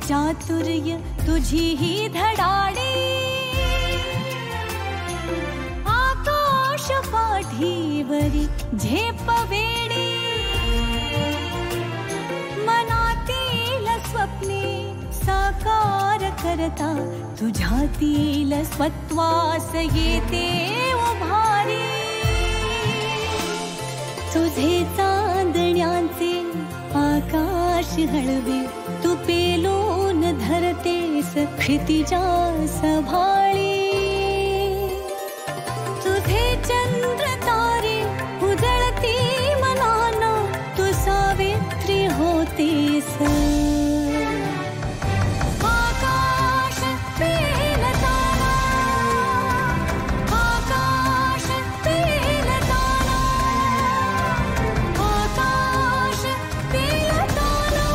चातुर्य तुझी ही धडाडी, आकाश पाठीवरी झेपवेडी, मनातील स्वप्ने साकार करता तुझ्यातील स्वत्वास येते उभारी. तुझे चांदण्यांचे आकाश हळवे तू पेलून धरतेस क्षितिजा सभाळी. तुझे चंद्र तारे उजळती मनाना तू सावित्री होतेस. आकाश पेलताना, आकाश पेलताना, आकाश पेलताना,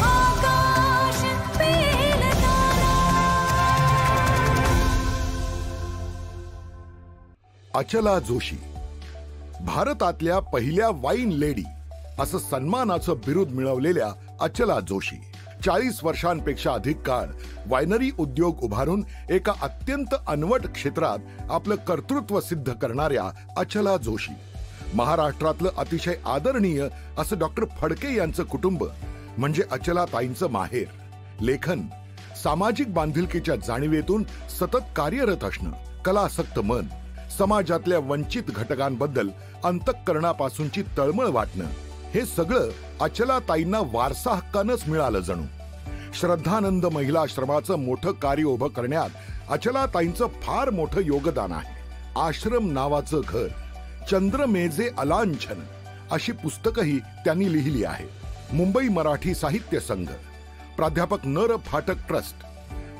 आकाश पेलताना. अचला जोशी भारतातल्या पहिल्या वाईन लेडी असं सन्मानाचं बिरुद मिळवलेल्या अचला जोशी 40 वर्षांपेक्षा अधिक काळ वायनरी उद्योग उभारून एका अत्यंत अनवट क्षेत्रात आपलं कर्तृत्व सिद्ध करणाऱ्या अचला जोशी. महाराष्ट्रातलं अतिशय आदरणीय असं डॉक्टर फडके यांचं कुटुंब म्हणजे अचला ताईंचं माहेर. लेखन, सामाजिक बांधिलकीच्या जाणीवेतून सतत कार्यरत असणं, कलासक्त मन, समाजातल्या वंचित घटकांबद्दल अंतःकरणापासूनची तळमळ वाटणं, हे सगळं अचला ताईंना वारसा हक्कानंच मिळालं जणू. श्रद्धानंद महिला आश्रमाचं मोठं कार्य उभं करण्यात अचला ताईंचं फार मोठं योगदान आहे. आश्रम नावाचं घर, चंद्रमेजे अलांछन अशी पुस्तकंही त्यांनी लिहिली आहे. मुंबई मराठी साहित्य संघ, प्राध्यापक नर फाटक ट्रस्ट,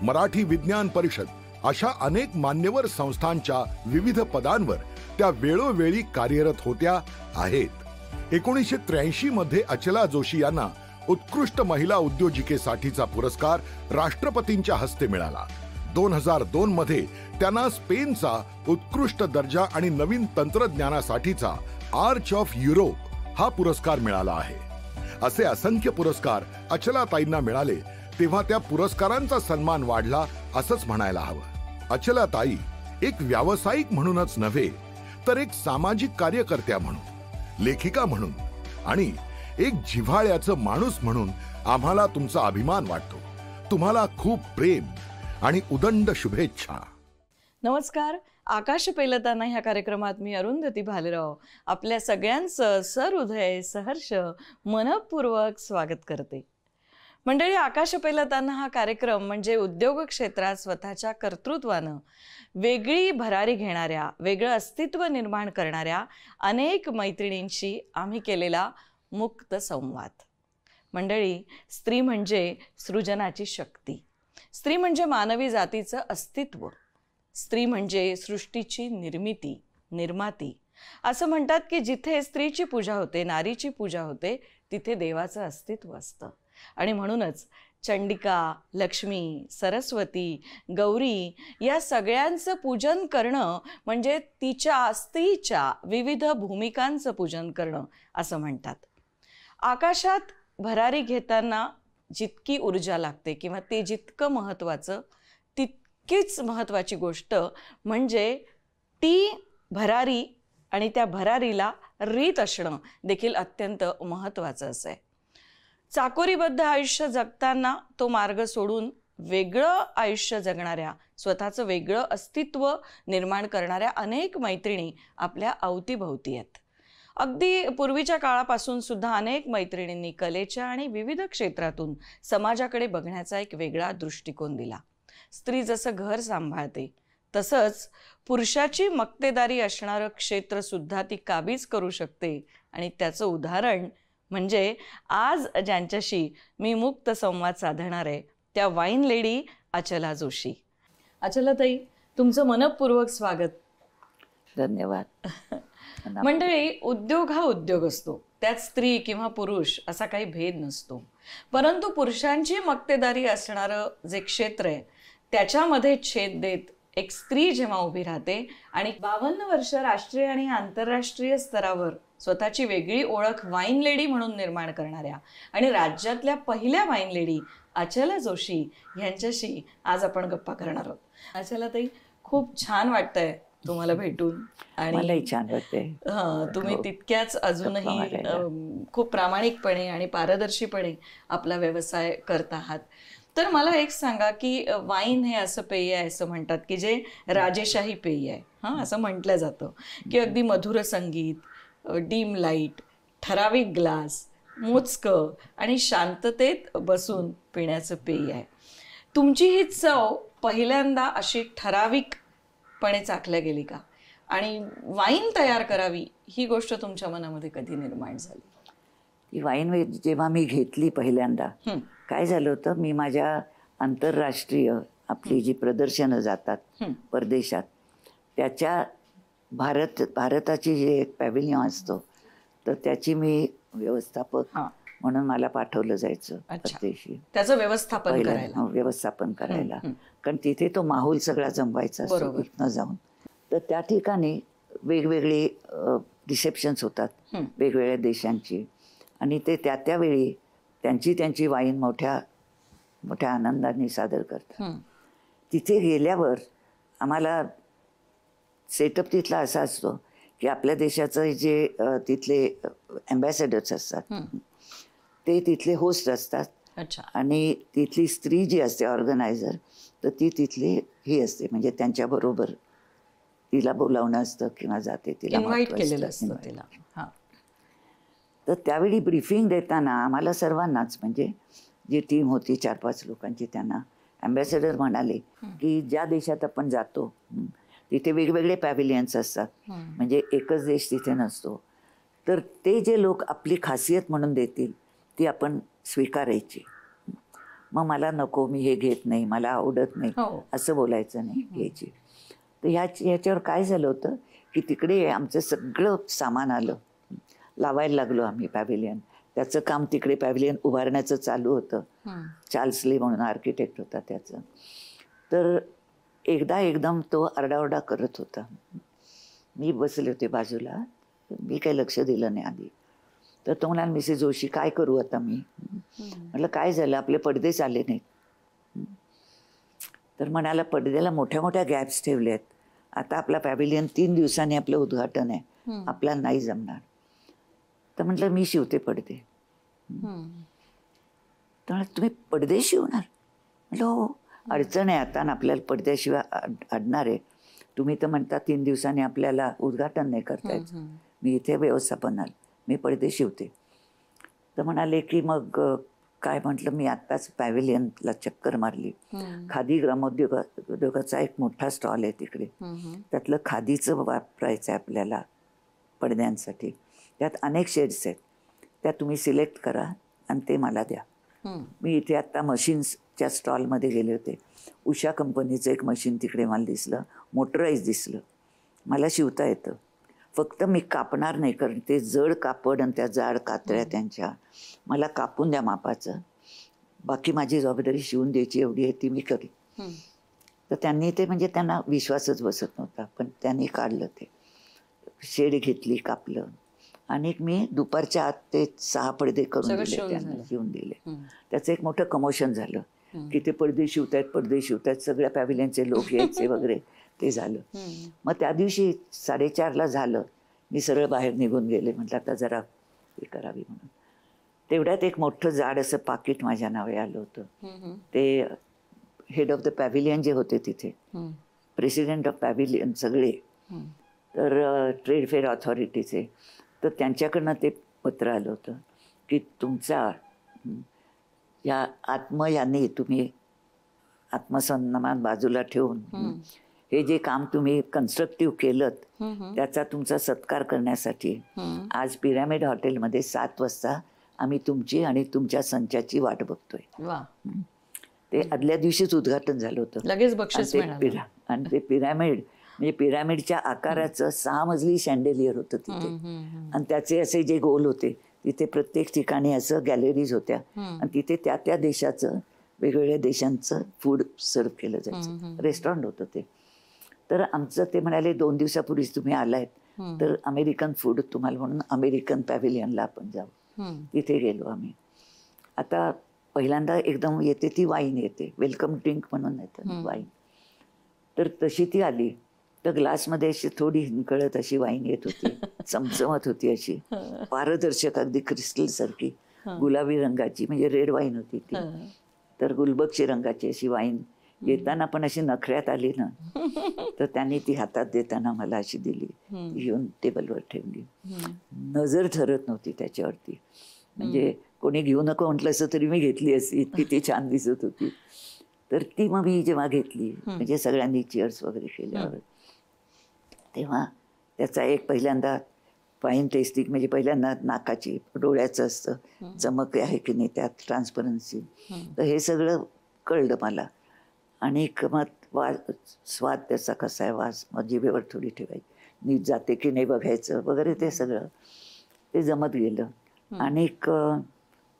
मराठी विज्ञान परिषद अशा अनेक मान्यवर संस्थांच्या विविध पदांवर त्या वेळोवेळी कार्यरत होत्या आहेत. 1983 मध्ये अचला जोशी यांना उत्कृष्ट महिला उद्योजिकेसाठीचा पुरस्कार राष्ट्रपतींच्या हस्ते मिळाला. 2002 मध्ये त्यांना स्पेनचा उत्कृष्ट दर्जा आणि नवीन तंत्रज्ञानासाठीचा आर्च ऑफ युरोप हा पुरस्कार मिळाला आहे. असे असंख्य पुरस्कार अचला ताईंना मिळाले तेव्हा त्या पुरस्कारांचा सन्मान वाढला असंच म्हणायला हवं. अचला ताई एक व्यावसायिक म्हणूनच नव्हे तर एक सामाजिक कार्यकर्त्या म्हणून, लेखिका म्हणून आणि एक जिव्हाळ्याचं माणूस म्हणून आम्हाला तुमचा अभिमान वाटतो. तुम्हाला खूप प्रेम आणि उदंड शुभेच्छा. नमस्कार. आकाश पेलताना ह्या कार्यक्रमात मी अरुंधती भालेराव आपल्या सगळ्यांचं सहृदय सहर्ष मनपूर्वक स्वागत करते. मंडळी, आकाश पेलताना हा कार्यक्रम म्हणजे उद्योग क्षेत्रात स्वतःच्या कर्तृत्वानं वेगळी भरारी घेणाऱ्या, वेगळं अस्तित्व निर्माण करणाऱ्या अनेक मैत्रिणींशी आम्ही केलेला मुक्त संवाद. मंडळी, स्त्री म्हणजे सृजनाची शक्ती, स्त्री म्हणजे मानवी जातीचं अस्तित्व, स्त्री म्हणजे सृष्टीची निर्मिती, निर्माती. असं म्हणतात की जिथे स्त्रीची पूजा होते, नारीची पूजा होते, तिथे देवाचं अस्तित्व असतं. आणि म्हणूनच चंडिका, लक्ष्मी, सरस्वती, गौरी या सगळ्यांचं पूजन करणं म्हणजे तिच्या स्त्रीच्या विविध भूमिकांचं पूजन करणं असं म्हणतात. आकाशात भरारी घेताना जितकी ऊर्जा लागते किंवा ते जितकं महत्त्वाचं, तितकीच महत्त्वाची गोष्ट म्हणजे ती भरारी आणि त्या भरारीला रीत असणं देखील अत्यंत महत्त्वाचं असं आहे. चाकोरीबद्ध आयुष्य जगताना तो मार्ग सोडून वेगळं आयुष्य जगणाऱ्या, स्वतःचं वेगळं अस्तित्व निर्माण करणाऱ्या अनेक मैत्रिणी आपल्या अवतीभोवती आहेत. अगदी पूर्वीच्या काळापासून सुद्धा अनेक मैत्रिणींनी कलेच्या आणि विविध क्षेत्रातून समाजाकडे बघण्याचा एक वेगळा दृष्टिकोन दिला. स्त्री जसं घर सांभाळते तसंच पुरुषाची मक्तेदारी असणारं क्षेत्र सुद्धा ती काबीज करू शकते. आणि त्याचं उदाहरण म्हणजे आज ज्यांच्याशी मी मुक्त संवाद साधणार आहे त्या वाईन लेडी अचला जोशी. अचलाताई, तुमचं मनपूर्वक स्वागत. धन्यवाद. मंडळी, उद्योग हा उद्योग असतो, त्यात स्त्री किंवा पुरुष असा काही भेद नसतो. परंतु पुरुषांची मक्तेदारी असणारं जे क्षेत्र आहे त्याच्यामध्ये छेद देत एक स्त्री जेव्हा उभी राहते आणि 52 वर्ष राष्ट्रीय आणि आंतरराष्ट्रीय स्तरावर स्वतःची वेगळी ओळख वाईन लेडी म्हणून निर्माण करणाऱ्या आणि राज्यातल्या पहिल्या वाईन लेडी अचला जोशी यांच्याशी आज आपण गप्पा करणार आहोत. अचला ताई, खूप छान वाटतंय तुम्हाला भेटून आणि मलाही छान वाटतंय. तुम्ही हो. तितक्याच अजूनही गप्पा मारायला. खूप प्रामाणिकपणे आणि पारदर्शीपणे आपला व्यवसाय करत आहात. तर मला एक सांगा की वाईन हे असं पेय आहे असं म्हणतात की जे राजेशाही पेय आहे, हां, असं म्हटलं जातं की अगदी मधुर संगीत, डीम लाईट, ठराविक ग्लास, मोजकं आणि शांततेत बसून पिण्याचं पेय आहे. तुमची ही चव पहिल्यांदा अशी ठराविकपणे चाखल्या गेली का? आणि वाईन तयार करावी ही गोष्ट तुमच्या मनामध्ये कधी निर्माण झाली? ती वाईन जेव्हा मी घेतली पहिल्यांदा, काय झालं होतं, मी माझ्या आंतरराष्ट्रीय आपली जी प्रदर्शनं जातात परदेशात, त्याच्या भारताची जे एक पॅव्हिलियन असतो, तर त्याची मी व्यवस्थापक म्हणून मला पाठवलं जायचं परदेशी. त्याचं व्यवस्थापन करायला. व्यवस्थापन करायला, कारण तिथे तो माहोल सगळा जमवायचा असतो इथनं जाऊन. तर त्या ठिकाणी वेगवेगळे रिसेप्शन्स होतात वेगवेगळ्या देशांची, आणि ते त्यावेळी त्यांची वाईन मोठ्या मोठ्या आनंदाने सादर करतात. तिथे गेल्यावर आम्हाला सेटअप तिथला असा असतो की आपल्या देशाचं जे तिथले ॲम्बॅसेडर्स असतात ते तिथले होस्ट असतात. अच्छा. आणि तिथली स्त्री जी असते ऑर्गनायझर, तर ती तिथली ही असते, म्हणजे त्यांच्याबरोबर तिला बोलावणं असतं किंवा जाते, तिला इन्व्हाइट केलेलं असतं तिला. हां. तर त्यावेळी ब्रीफिंग देताना आम्हाला सर्वांनाच, म्हणजे जी टीम होती 4-5 लोकांची, त्यांना ॲम्बॅसेडर म्हणाले की ज्या देशात आपण जातो तिथे वेगवेगळे पॅव्हिलियन्स असतात, म्हणजे एकच देश तिथे नसतो. तर ते जे लोक आपली खासियत म्हणून देतील ती आपण स्वीकारायची. मग मला नको, मी हे घेत नाही, मला आवडत नाही, असं बोलायचं नाही, घ्यायची. तर ह्याच्यावर काय झालं होतं की तिकडे आमचं सगळं सामान आलं, लावायला लागलो आम्ही पॅव्हिलियन. त्याचं काम तिकडे पॅव्हिलियन उभारण्याचं चालू होतं. चार्ल्स ले म्हणून आर्किटेक्ट होता त्याचं. तर एकदम तो आरडाओरडा करत होता. मी बसले होते बाजूला, मी काही लक्ष दिलं नाही आधी. तर तो म्हणाला, मिसेस जोशी काय करू आता मी? म्हटलं काय झालं, आपले पडदेच आले नाहीत. तर म्हणाला, पडद्याला मोठ्या मोठ्या गॅप्स ठेवले आहेत, आता आपला पॅव्हिलियन 3 दिवसांनी आपलं उद्घाटन आहे, आपल्याला नाही जमणार. तर म्हटलं मी शिवते पडदे. तर तुम्ही पडदे शिवणार? म्हटलं हो, अडचण आहे आता ना, आपल्याला पडद्याशिवाय अडणार आहे. तुम्ही तर म्हणता 3 दिवसांनी आपल्याला उद्घाटन नाही करता येत, मी इथे व्यवस्थापनाल, मी पडदे शिवते. तर म्हणाले की मग काय? म्हटलं मी आत्ताच पॅव्हिलियनला चक्कर मारली, खादी ग्रामोद्योगाचा एक मोठा स्टॉल आहे तिकडे, त्यातलं खादीचं वापरायचं आहे आपल्याला पडद्यांसाठी. त्यात अनेक शेड्स आहेत, त्या तुम्ही सिलेक्ट करा आणि ते मला द्या. मी इथे आत्ता मशीन्सच्या स्टॉलमध्ये गेले होते, उषा कंपनीचं एक मशीन तिकडे मला दिसलं, मोटराईज दिसलं. मला शिवता येतं, फक्त मी कापणार नाही, कारण ते जड कापड आणि त्या जाड कातऱ्या त्यांच्या, मला कापून द्या मापाचं, बाकी माझी जबाबदारी शिवून द्यायची एवढी आहे ती मी करेन. तर त्यांनी ते, म्हणजे त्यांना विश्वासच बसत नव्हता, पण त्यांनी काढलं, ते शेड घेतली, कापलं, आणि मी दुपारच्या आत ते 6 पडदे करून दिले, त्यांना शिवून दिले. त्याचं एक मोठं कमोशन झालं की ते पडदे शिवतायत, सगळ्या पॅव्हिलियनचे लोक यायचे वगैरे, ते झालं. मग त्या दिवशी 4:30ला झालं, मी सरळ बाहेर निघून गेले, म्हटलं आता जरा हे करावी म्हणून. तेवढ्यात एक मोठं जाड असं पाकिट माझ्या नावे आलं होतं. ते हेड ऑफ द पॅव्हिलियन जे होते तिथे, प्रेसिडेंट ऑफ पॅव्हिलियन सगळे, तर ट्रेड फेअर ऑथॉरिटीचे, तर त्यांच्याकडनं ते पत्र आलं होतं की तुमचा या याने तुम्ही आत्मसन्मान बाजूला ठेवून हे जे काम तुम्ही कन्स्ट्रक्टिव्ह केलं त्याचा तुमचा सत्कार करण्यासाठी आज पिरॅमिड हॉटेलमध्ये 7 वाजता आम्ही तुमची आणि तुमच्या संचाची वाट बघतोय. ते आदल्या दिवशीच उद्घाटन झालं होतं, लगेच बक्षीस मिळालं. आणि ते पिरॅमिड, म्हणजे पिरॅमिडच्या आकाराचं 6 मजली शँडेलियर होतं तिथे, आणि त्याचे असे जे गोल होते तिथे प्रत्येक ठिकाणी असं गॅलरीज होत्या, आणि तिथे त्या देशाचं, वेगवेगळ्या देशांचं फूड सर्व केलं जायचं, रेस्टॉरंट होतं ते. तर आमचं ते म्हणाले 2 दिवसापूर्वीच तुम्ही आलायत, तर अमेरिकन फूड तुम्हाला म्हणून अमेरिकन पॅव्हिलियनला आपण जाऊ. तिथे गेलो आम्ही. आता पहिल्यांदा एकदम येते ती वाईन येते, वेलकम ड्रिंक म्हणून येतं वाईन. तर तशी ती आली तर ग्लासमध्ये अशी थोडी हिंकळत अशी वाईन येत होती, चमचमत होती अशी पारदर्शक अगदी क्रिस्टल सारखी गुलाबी रंगाची, म्हणजे रेड वाईन होती ती. तर गुलबक्षी रंगाची अशी वाईन येताना पण अशी नखऱ्यात आली ना, तर त्यांनी ती हातात देताना मला अशी दिली, घेऊन टेबलवर ठेवली. नजर ठरत नव्हती त्याच्यावरती, म्हणजे कोणी घेऊ नको म्हटलं असं तरी मी घेतली असती, इतकी ती छान दिसत होती. तर ती मग मी जेव्हा घेतली, म्हणजे सगळ्यांनी चिअर्स वगैरे केल्यावर, तेव्हा त्याचा एक पहिल्यांदा वाईन टेस्टिंग, म्हणजे पहिल्यांदा नाकाची डोळ्याचं असतं, चमक आहे की नाही त्यात, ट्रान्सपरन्सी, तर हे सगळं कळलं मला. आणि मग स्वाद त्याचा कसा आहे, वास मग जिभेवर थोडी ठेवायची, नीट जाते की नाही बघायचं वगैरे, ते सगळं ते जमत गेलं. आणि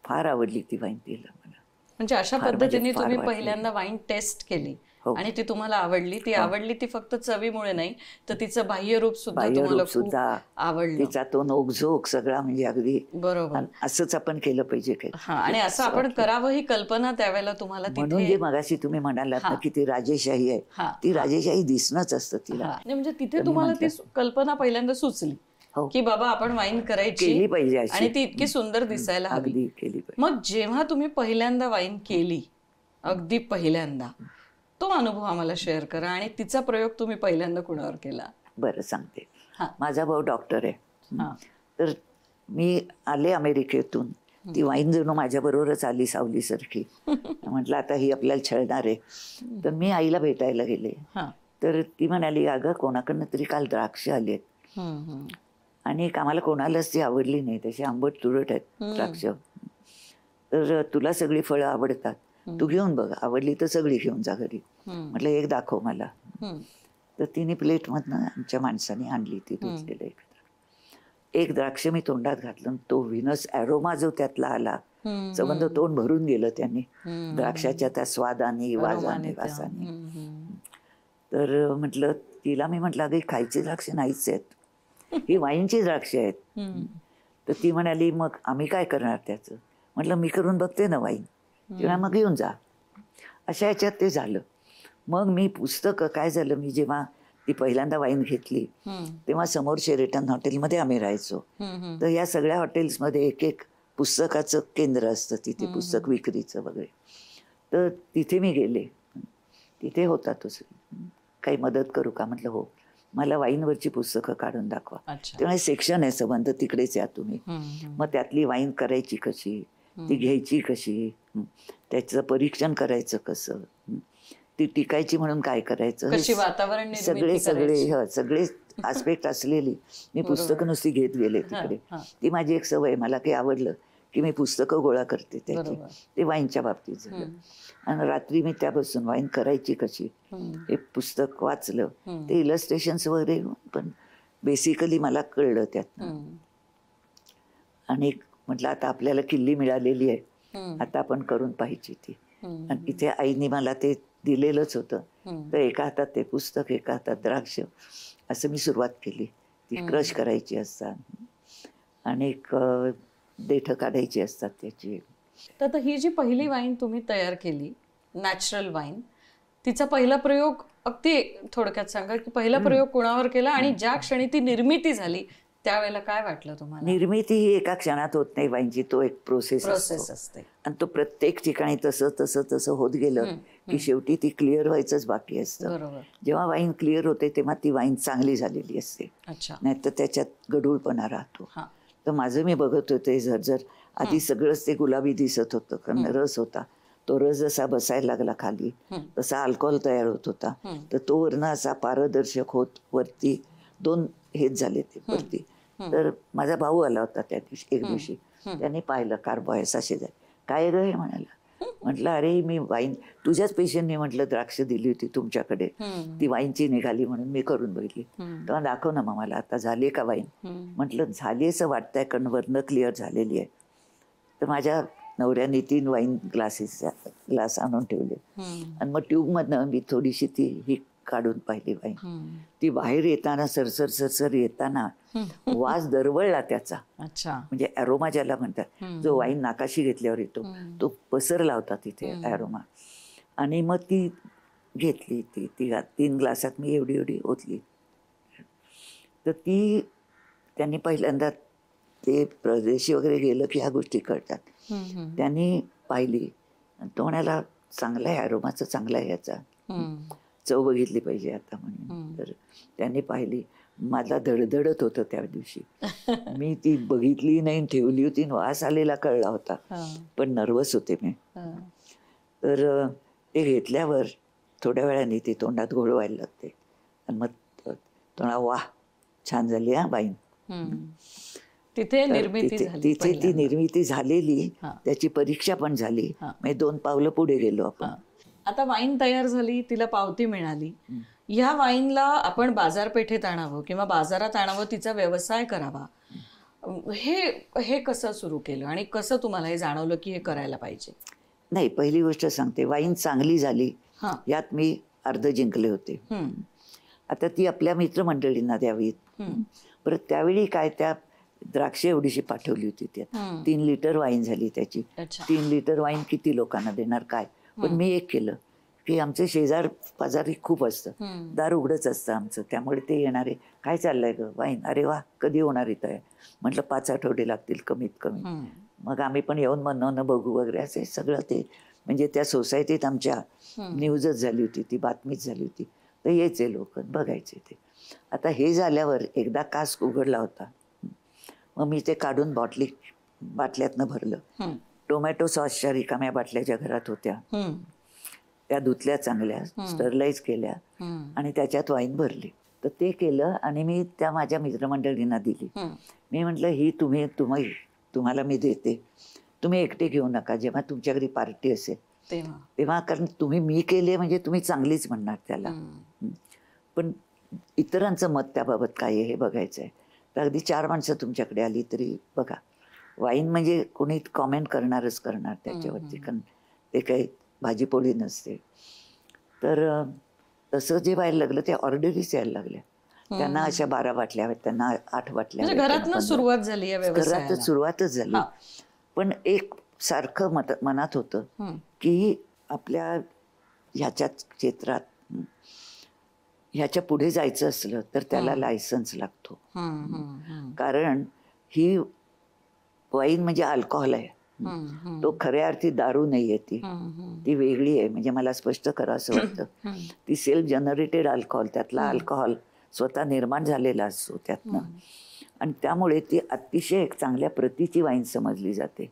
फार आवडली ती वाईन तिला मला. म्हणजे अशा पद्धतीने तुम्ही पहिल्यांदा वाईन टेस्ट केली आणि ती तुम्हाला आवडली. ती आवडली ती फक्त चवीमुळे नाही, तर तिचं बाह्य रूप सुद्धा तुम्हाला खूप आवडलं. तिचा तो नोकझोक सगळा, म्हणजे अगदी बरोबर, असंच आपण केलं पाहिजे काही. आणि असं आपण करावं ही कल्पना त्यावेळेला तुम्हाला म्हणून जे मगाशी तुम्ही म्हणालात ना की ती राजेशाही आहे, ती राजेशाही दिसणंच असतं तिला. म्हणजे तिथे तुम्हाला ती कल्पना पहिल्यांदा सुचली की बाबा आपण वाईन करायची पाहिजे आणि ती इतकी सुंदर दिसायला हवी. मग जेव्हा तुम्ही पहिल्यांदा वाईन केली, अगदी पहिल्यांदा, तो अनुभव आम्हाला शेअर करा. आणि तिचा प्रयोग तुम्ही पहिल्यांदा कुणावर केला? बरं सांगते. माझा भाऊ डॉक्टर आहे, तर मी आले अमेरिकेतून, ती वाईन जणू माझ्या बरोबरच आली सावलीसारखी. म्हटलं आता ही आपल्याला छळणार आहे. तर मी आईला भेटायला गेले, तर ती म्हणाली, अगं कोणाकडनं तरी काल द्राक्ष आली आहेत आणि आम्हाला कोणालाच ती आवडली नाही, तशी आंबट तुरट आहेत द्राक्ष, तर तुला सगळी फळं आवडतात, तू घेऊन बघ, आवडली तर सगळी घेऊन जा घरी. म्हटलं एक दाखव मला. तर तिने प्लेटमधनं आमच्या माणसाने आणली ती धुतलेलं एक द्राक्ष. मी तोंडात घातलं, तो व्हिनस ॲरोमा जो त्यातला आला, संबंध तोंड भरून गेलं त्यांनी द्राक्षाच्या त्या स्वादाने, वासाने. तर म्हटलं तिला, मी म्हटलं अगं खायची द्राक्ष नाहीच आहेत, ही वाईनची द्राक्ष आहेत. तर ती म्हणाली, मग आम्ही काय करणार त्याचं? म्हटलं मी करून बघते ना वाईन, तेव्हा मग घेऊन जा. अशा ह्याच्यात ते झालं. मग मी पुस्तकं, काय झालं, मी जेव्हा ती पहिल्यांदा वाईन घेतली तेव्हा समोर शेरेटन हॉटेलमध्ये आम्ही राहायचो. तर या सगळ्या हॉटेल्समध्ये एक एक पुस्तकाचं केंद्र असतं, तिथे पुस्तक विक्रीचं वगैरे. तर तिथे मी गेले, तिथे होता तो, काही मदत करू का? म्हटलं हो, मला वाईनवरची पुस्तकं काढून दाखवा. तेव्हा सेक्शन आहे संबंध, तिकडेच या तुम्ही. मग त्यातली वाईन करायची कशी, ती घ्यायची कशी, त्याचं परीक्षण करायचं कसं, ती टिकायची म्हणून काय करायचं, सगळे आस्पेक्ट असलेली मी पुस्तकं नुसती घेत गेले तिकडे. ती माझी एक सवय, मला काही आवडलं की मी पुस्तकं गोळा करते त्याची. ते वाईनच्या बाबतीत झालं. आणि रात्री मी त्यापासून वाईन करायची कशी हे पुस्तक वाचलं, ते इलस्ट्रेशन्स वगैरे, पण बेसिकली मला कळलं त्यातनं. आणि म्हटलं आता आपल्याला किल्ली मिळालेली आहे, आता आपण करून पाहिजे ती. आणि इथे आईने मला ते दिलेलंच होतं, तर एका हातात ते पुस्तक, एका हातात द्राक्ष, असं मी सुरुवात केली. ती क्रश करायची असतात आणि देठं काढायची असतात त्याची. तर ही जी पहिली वाईन तुम्ही तयार केली, नॅचरल वाईन, तिचा पहिला प्रयोग अगदी थोडक्यात सांगा की पहिला प्रयोग कोणावर केला आणि ज्या क्षणी ती निर्मिती झाली त्यावेळेला काय वाटलं तुम्हाला? निर्मिती ही एका क्षणात होत नाही वाईनची, तो एक प्रोसेस असते आणि तो प्रत्येक ठिकाणी तसं तसं तसं होत गेलं की शेवटी ती क्लिअर व्हायचंच बाकी असतं. जेव्हा वाईन क्लिअर होते तेव्हा ती वाईन चांगली झालेली असते, नाहीतर त्याच्यात गढूळपणा राहतो. तर माझं मी बघत होते झरझर, आधी सगळंच ते गुलाबी दिसत होतं, कारण रस होता. तो रस जसा बसायला लागला खाली तसा अल्कोहोल तयार होत होता, तर तो वरनं असा पारदर्शक होत वरती दोन हेच झाले ते वरती. तर माझा भाऊ आला होता त्या दिवशी, एक दिवशी त्याने पाहिलं, कार्बोहायड्रेट्स असे झाले. काय ग हे म्हणाला. म्हटलं अरे मी वाईन तुझ्याच पेशंटने म्हटलं द्राक्ष दिली होती तुमच्याकडे, ती वाईनची निघाली म्हणून मी करून बघितली. तेव्हा दाखव ना मग मला, आता झाली का वाईन? म्हटलं झाली असं वाटतंय, कारण वरनं क्लिअर झालेली आहे. तर माझ्या नवऱ्याने 3 वाईन ग्लास आणून ठेवले आणि मग ट्यूबमधनं मी थोडीशी ती ही काढून पाहिली वाईन. ती बाहेर येताना सरसर सरसर येताना वास दरवळला त्याचा. अच्छा. म्हणजे ॲरोमा ज्याला म्हणतात, जो वाईन नाकाशी घेतल्यावर येतो तो पसरला होता तिथे ॲरोमा. आणि मग ती घेतली, ती 3 ग्लासात मी एवढी एवढी ओतली. तर ती त्यांनी पहिल्यांदा, ते परदेशी वगैरे गेलं की ह्या गोष्टी कळतात, त्यांनी पाहिली आणि तो म्हणाला चांगला आहे, ॲरोमाचं चांगला आहे, याचा चव बघितली पाहिजे आता म्हणून. तर त्यांनी पाहिली. मला धडधडत होतं त्या दिवशी. मी ती बघितली नाही, ठेवली होती, वास आलेला कळला होता, पण नर्वस होते मी. तर ते घेतल्यावर थोड्या वेळाने ती तोंडात गोड व्हायला लागते आणि मग तोंडा वाह छान झाली हा वाईन. तिथे निर्मिती झाली. तिथे ती निर्मिती झालेली, त्याची परीक्षा पण झाली. म्हणजे 2 पावलं पुढे गेलो आपण. आता वाईन तयार झाली, तिला पावती मिळाली. ह्या वाईनला आपण बाजारपेठेत आणावं किंवा बाजारात आणावं, तिचा व्यवसाय करावा, हे कसं सुरू केलं आणि कसं तुम्हाला हे जाणवलं की हे करायला पाहिजे? नाही, पहिली गोष्ट सांगते, वाईन चांगली झाली यात मी अर्ध जिंकले होते. आता ती आपल्या मित्रमंडळींना द्यावीत. परत त्यावेळी काय, त्या द्राक्षे एवढीशी पाठवली होती, त्यात 3 लिटर वाईन झाली त्याची. 3 लिटर वाईन किती लोकांना देणार काय. पण मी एक केलं की आमचे शेजार पाजारी खूप असतं, दार उघडच असतं आमचं, त्यामुळे ते येणारे, काय चाललंय ग वाईन, अरे वा कधी होणार इथं आहे. म्हटलं 5 आठवडे लागतील कमीत कमी. मग आम्ही पण येऊन म्हणणं बघू वगैरे असे सगळं. ते म्हणजे त्या सोसायटीत आमच्या न्यूजच झाली होती, ती बातमीच झाली होती. तर यायचे लोक बघायचे ते. आता हे झाल्यावर एकदा कास्क उघडला होता, मग मी ते काढून बाटल्यातनं भरलं. टोमॅटो सॉसच्या रिकाम्या बाटल्या ज्या घरात होत्या त्या धुतल्या, चांगल्या स्टरलाइज केल्या आणि त्याच्यात वाईन भरली. तर ते केलं आणि मी त्या माझ्या मित्रमंडळींना दिली. मी म्हटलं ही तुम्हाला मी देते, तुम्ही एकटे घेऊ नका, जेव्हा तुमच्या घरी पार्टी असेल तेव्हा, कारण तुम्ही मी केले म्हणजे तुम्ही चांगलीच म्हणणार त्याला. पण इतरांचं मत त्याबाबत काय आहे हे बघायचं आहे. तर अगदी 4 माणसं तुमच्याकडे आली तरी बघा, वाईन म्हणजे कोणी कॉमेंट करणारच करणार त्याच्यावरती, कारण ते काही भाजीपोळी नसते. तर तसं जे व्हायला लागलं, त्या ऑर्डरीच यायला लागल्या. त्यांना अशा 12 बाटल्या हव्यात, त्यांना 8 बाटल्या हव्यात. घरातच सुरुवात झाली, घरातच सुरुवातच झाली. पण एक सारखं मनात होतं की आपल्या ह्याच्या क्षेत्रात ह्याच्या पुढे जायचं असलं तर त्याला लायसन्स लागतो. कारण ही वाईन म्हणजे अल्कोहोल आहे, तो खऱ्या अर्थी दारू नाही आहे, ती वेगळी आहे. म्हणजे मला स्पष्ट करा असं वाटतं, ती सेल्फ जनरेटेड अल्कोहोल, त्यातला अल्कोहोल स्वतः निर्माण झालेला असतो त्यातनं. आणि त्यामुळे ती अतिशय एक चांगल्या प्रतीची वाईन समजली जाते.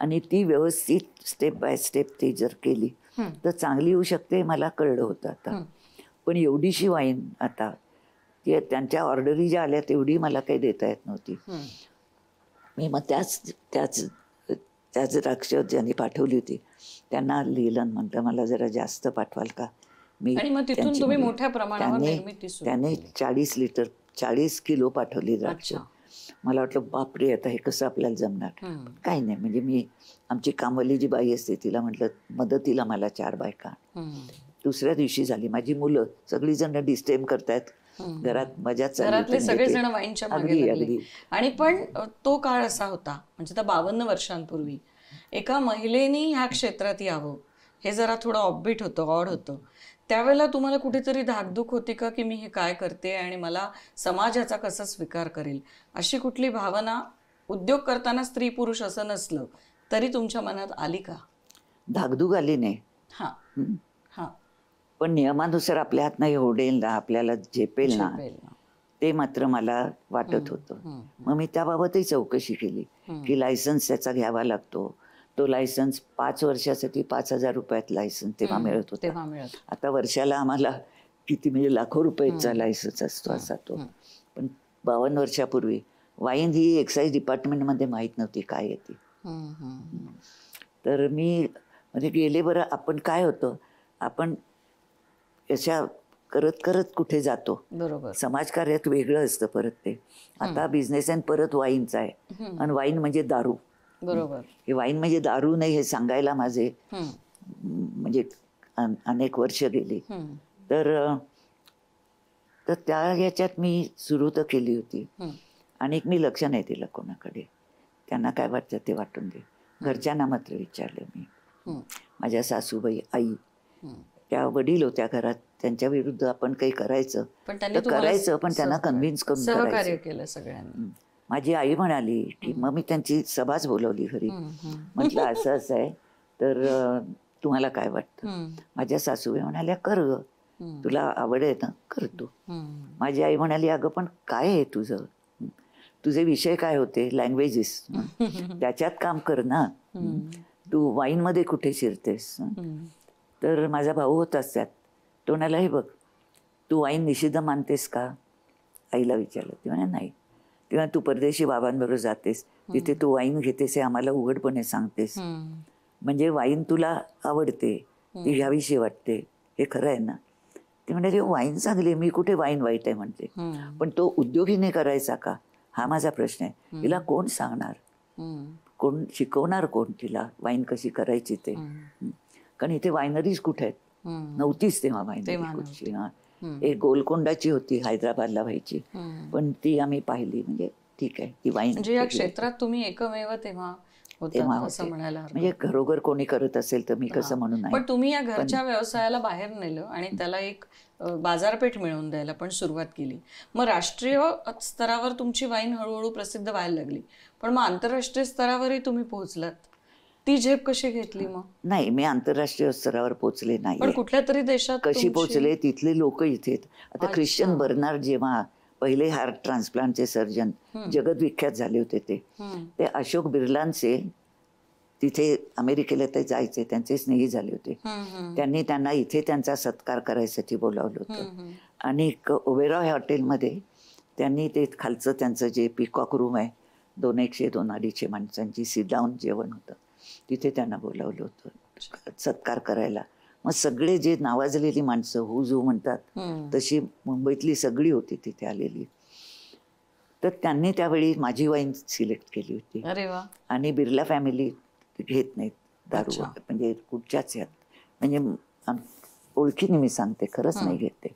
आणि ती व्यवस्थित स्टेप बाय स्टेप ती जर केली तर चांगली होऊ शकते, मला कळलं होतं आता. पण एवढीशी वाईन आता ती त्यांच्या ऑर्डरी ज्या आल्या तेवढी मला काही देता येत नव्हती. मी मग त्याच द्राक्ष ज्यांनी पाठवली होती त्यांना लिहिलं, म्हटलं मला जरा जास्त पाठवाल का. त्याने 40 किलो पाठवली द्राक्ष. मला वाटलं बापरे, आता हे कसं आपल्याला जमणार. काही नाही, म्हणजे आमची कामवाली जी बाई असते तिला म्हटलं मदतीला मला 4 बायका. दुसऱ्या दिवशी झाली. माझी मुलं सगळीजण डिस्टेम करतायत घरात, मजा घरातले सगळेजण वाईनच्या मागे लागले. आणि पण तो काळ असा होता, म्हणजे आता 52 वर्षांपूर्वी एका महिलेनी ह्या क्षेत्रात यावं हे जरा थोडं ऑफबीट होतं, ऑड होतं. त्यावेळेला तुम्हाला कुठेतरी धाकधूक होती का की मी हे काय करते आणि मला समाजाचा कसा स्वीकार करेल, अशी कुठली भावना उद्योग करताना स्त्री पुरुष असं नसलं तरी तुमच्या मनात आली का? धाकधूक आली नाही. पण नियमानुसार आपल्या हातनं होडेल ना, आपल्याला झेपेल ना, ते मात्र मला वाटत होतं. मग मी त्याबाबतही चौकशी केली की लायसन्स त्याचा घ्यावा लागतो. तो लायसन्स 5 वर्षासाठी 5,000 रुपयात लायसन्स तेव्हा मिळत होता. आता वर्षाला आम्हाला किती, म्हणजे लाखो रुपयाचा लायसन्स असतो असा तो. पण 52 वर्षापूर्वी वाईन ही एक्साईज डिपार्टमेंटमध्ये माहीत नव्हती काय येते. तर मी म्हणजे गेले. बरं, आपण काय होतं, आपण अशा करत करत कुठे जातो. बरोबर. समाजकार्यात वेगळं असतं परत ते. आता बिझनेस अँड परत वाईनचा आहे, आणि वाईन म्हणजे दारू. बरोबर. हे वाईन म्हणजे दारू नाही हे सांगायला माझे म्हणजे अनेक वर्ष गेली. तर तर त्या याच्यात मी सुरू तर केली होती आणि मी लक्ष नाही दिलं कोणाकडे. त्यांना काय वाटतं ते वाटून दे. घरच्यांना मात्र विचारलं मी. माझ्या सासूबाई, आई, त्या वडील होत्या घरात, त्यांच्या विरुद्ध आपण काही करायचं पण त्यांनी तर करायचं, पण त्यांना कन्व्हिन्स करून सहकार्य करायचं. केलं सगळ्यांनी. माझी आई म्हणाली की मग मी त्यांची सभाच बोलवली घरी. म्हटलं असं असं आहे तर तुम्हाला काय वाटतं. माझ्या सासूबाई म्हणाल्या कर ग, तुला आवड आहे ना, कर तू. माझी आई म्हणाली अगं पण काय आहे तुझं, तुझे विषय काय होते, लँग्वेजेस, त्याच्यात काम कर ना, तू वाईनमध्ये कुठे शिरतेस. तर माझा भाऊ होताच त्यात, तो म्हणाला हे बघ तू वाईन निषिद्ध मानतेस का, आईला विचारलं. ती म्हणे नाही. तेव्हा तू परदेशी बाबांबरोबर जातेस, तिथे तू वाईन घेतेस हे आम्हाला उघडपणे सांगतेस, म्हणजे वाईन तुला आवडते, ती घ्यावीशी वाटते, हे खरं आहे ना. ती म्हणाली वाईन चांगली, मी कुठे वाईन वाईट आहे म्हणते, पण तो उद्योगीने करायचा का हा माझा प्रश्न आहे. तिला कोण सांगणार, कोण शिकवणार, कोण तिला वाईन कशी करायची ते. कारण इथे वायनरीज कुठे आहेत, नव्हतीच तेव्हा वायनरी कुठची. एक गोलकोंडाची होती हैदराबादला व्हायची, पण ती आम्ही पाहिली. म्हणजे ठीक आहे, ती वाईन म्हणजे या क्षेत्रात तुम्ही एकमेव तेव्हा होता असं म्हणायला हरकत म्हणजे घरोघर कोणी करत असेल तर मी कसं म्हणून नाही. पण तुम्ही या घरच्या व्यवसायाला बाहेर नेलं आणि त्याला एक बाजारपेठ मिळवून द्यायला पण सुरुवात केली. मग राष्ट्रीय स्तरावर तुमची वाईन हळूहळू प्रसिद्ध व्हायला लागली, पण मग आंतरराष्ट्रीय स्तरावरही तुम्ही पोहोचलात. ती झेप कशी घेतली मग. नाही, मी आंतरराष्ट्रीय स्तरावर पोहोचले नाही. पण कुठल्या तरी देशात कशी पोहोचले, तिथले लोक इथे. आता ख्रिश्चन बर्नार्ड जेव्हा पहिले हार्ट ट्रान्सप्लांटचे सर्जन जगदविख्यात झाले होते, ते अशोक बिर्लांचे तिथे अमेरिकेला ते जायचे, त्यांचे स्नेही झाले होते. त्यांनी त्यांना इथे त्यांचा सत्कार करायसाठी बोलावलं होतं. आणि ओबेरॉय हॉटेलमध्ये त्यांनी ते खालचं त्यांचं जे पिकॉक रूम आहे, 200-250 माणसांची सिट डाऊन जेवण होतं, तिथे त्यांना बोलावलं होतं सत्कार करायला. मग सगळे जे नावाजलेली माणसं, हुजू म्हणतात तशी मुंबईतली सगळी होती तिथे आलेली. तर त्यांनी त्यावेळी माझी वाईन सिलेक्ट केली होती. अरे वा. आणि बिर्ला फॅमिली घेत नाहीत दारू, म्हणजे कुठच्याच यात, म्हणजे ओळखीने मी सांगते, खरंच नाही घेते.